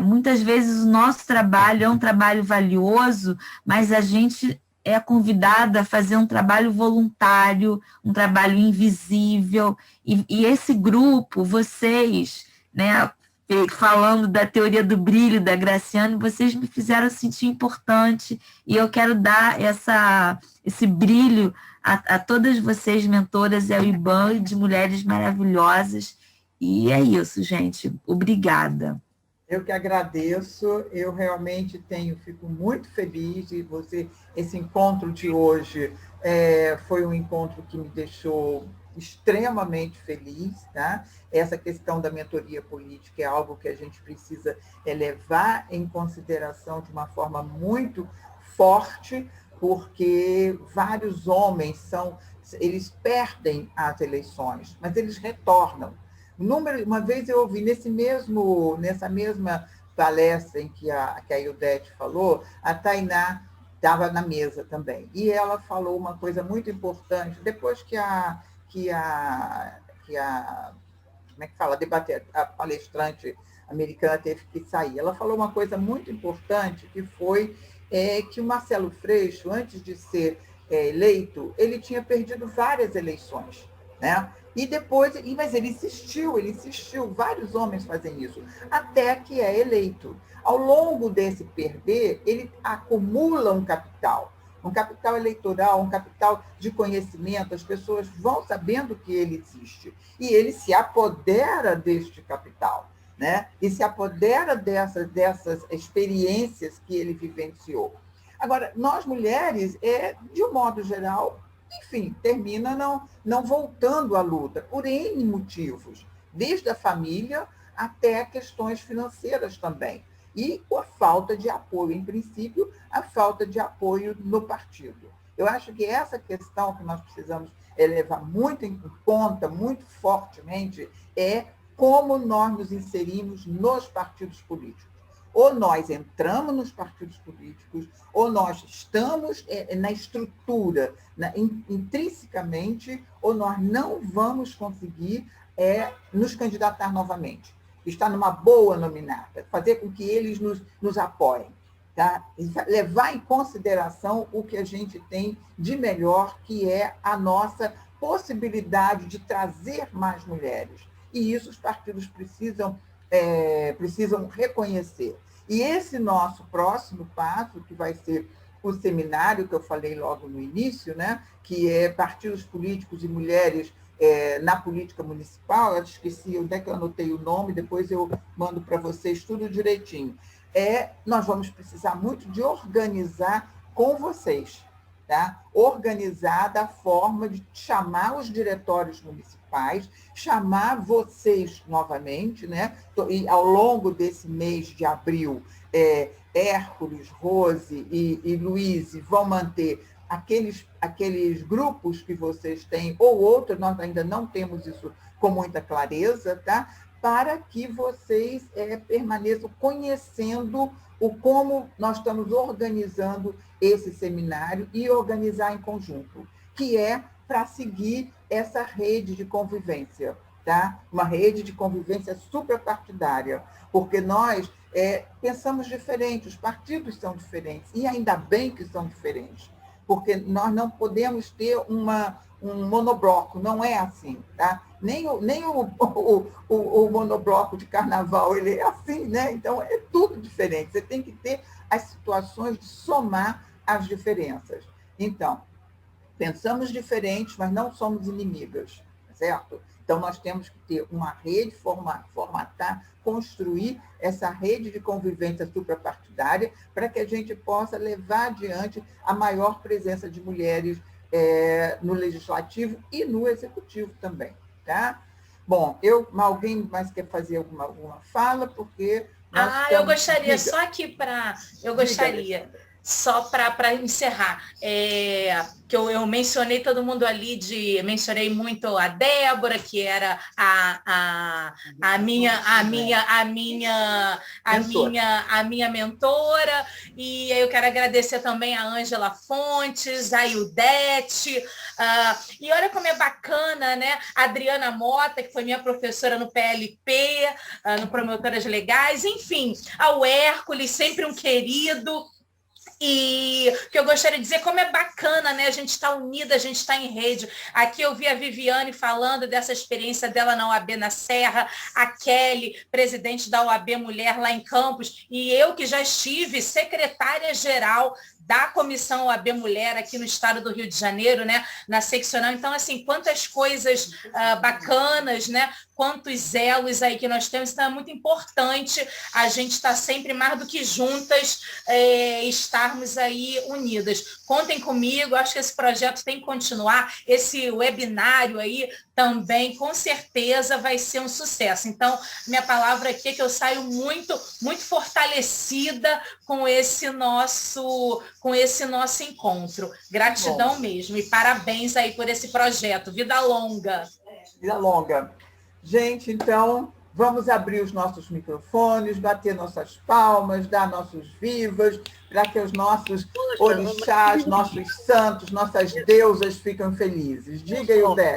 muitas vezes o nosso trabalho é um trabalho valioso, mas a gente é convidada a fazer um trabalho voluntário, um trabalho invisível, e esse grupo, vocês, né, falando da teoria do brilho da Graciane, vocês me fizeram sentir importante, e eu quero dar esse brilho a todas vocês, mentoras, ao IBAN, de mulheres maravilhosas, e é isso, gente. Obrigada. Eu que agradeço, eu realmente fico muito feliz de esse encontro de hoje foi um encontro que me deixou extremamente feliz, tá? Essa questão da mentoria política é algo que a gente precisa levar em consideração de uma forma muito forte, porque vários homens eles perdem as eleições, mas eles retornam. Uma vez eu ouvi nessa mesma palestra em que a Ildete falou, a Tainá estava na mesa também, e ela falou uma coisa muito importante, depois que a como é que fala, a palestrante americana teve que sair. Ela falou uma coisa muito importante, que foi que o Marcelo Freixo, antes de ser eleito, ele tinha perdido várias eleições, né? E depois, mas ele insistiu, vários homens fazem isso, até que é eleito. Ao longo desse perder, ele acumula um capital eleitoral, um capital de conhecimento, as pessoas vão sabendo que ele existe, e ele se apodera deste capital, né? E se apodera dessas experiências que ele vivenciou. Agora, nós mulheres, de um modo geral, enfim, termina não voltando à luta, por N motivos, desde a família até questões financeiras também. E a falta de apoio, em princípio, a falta de apoio no partido. Eu acho que essa questão que nós precisamos levar muito em conta, muito fortemente, é como nós nos inserimos nos partidos políticos. Ou nós entramos nos partidos políticos, ou nós estamos na estrutura, intrinsecamente, ou nós não vamos conseguir nos candidatar novamente. estar numa boa nominata, fazer com que eles nos apoiem. Tá? Levar em consideração o que a gente tem de melhor, que é a nossa possibilidade de trazer mais mulheres. E isso os partidos precisam reconhecer. E esse nosso próximo passo, que vai ser o seminário que eu falei logo no início, né? Que é partidos políticos e mulheres na política municipal, eu esqueci onde é que eu anotei o nome, depois eu mando para vocês tudo direitinho. Nós vamos precisar muito de organizar com vocês, tá? Organizar da forma de chamar os diretórios municipais, chamar vocês novamente, né? E ao longo desse mês de abril, Hércules, Rose e Luiz vão manter aqueles grupos que vocês têm, ou outros, nós ainda não temos isso com muita clareza, tá? Para que vocês permaneçam conhecendo como nós estamos organizando esse seminário e organizar em conjunto, que é para seguir essa rede de convivência, tá? Uma rede de convivência suprapartidária, porque nós pensamos diferente, os partidos são diferentes, e ainda bem que são diferentes, porque nós não podemos ter um monobloco, não é assim, tá? Nem o monobloco de carnaval, ele é assim, né? Então, é tudo diferente. Você tem que ter as situações de somar as diferenças. Então, pensamos diferentes, mas não somos inimigas, certo? Então, nós temos que ter uma rede, formatar, construir essa rede de convivência suprapartidária para que a gente possa levar adiante a maior presença de mulheres no legislativo e no executivo também, tá? Bom, alguém mais quer fazer alguma fala? Porque eu gostaria, só aqui para... Só para encerrar, que eu mencionei todo mundo ali, mencionei muito a Débora, que era a minha mentora, e eu quero agradecer também a Ângela Fontes, a Ildete, e olha como é bacana, né? A Adriana Mota, que foi minha professora no PLP, no Promotoras Legais, enfim, ao Hércules, sempre um querido. E que eu gostaria de dizer como é bacana, né? A gente está unida, a gente está em rede. Aqui eu vi a Viviane falando dessa experiência dela na OAB na Serra, a Kelly, presidente da OAB Mulher lá em Campos, e eu que já estive secretária-geral da Comissão OAB Mulher aqui no estado do Rio de Janeiro, né, na seccional. Então, assim, quantas coisas bacanas, né, quantos elos aí que nós temos. Então, é muito importante a gente estar sempre mais do que juntas, estarmos aí unidas. Contem comigo, acho que esse projeto tem que continuar, esse webinário aí também, com certeza, vai ser um sucesso. Então, minha palavra aqui é que eu saio muito, muito fortalecida com esse nosso encontro. Gratidão mesmo. E parabéns aí por esse projeto. Vida longa. Vida longa. Gente, então, vamos abrir os nossos microfones, bater nossas palmas, dar nossos vivas, para que os nossos orixás, nossos santos, nossas deusas fiquem felizes. Diga, Ildete.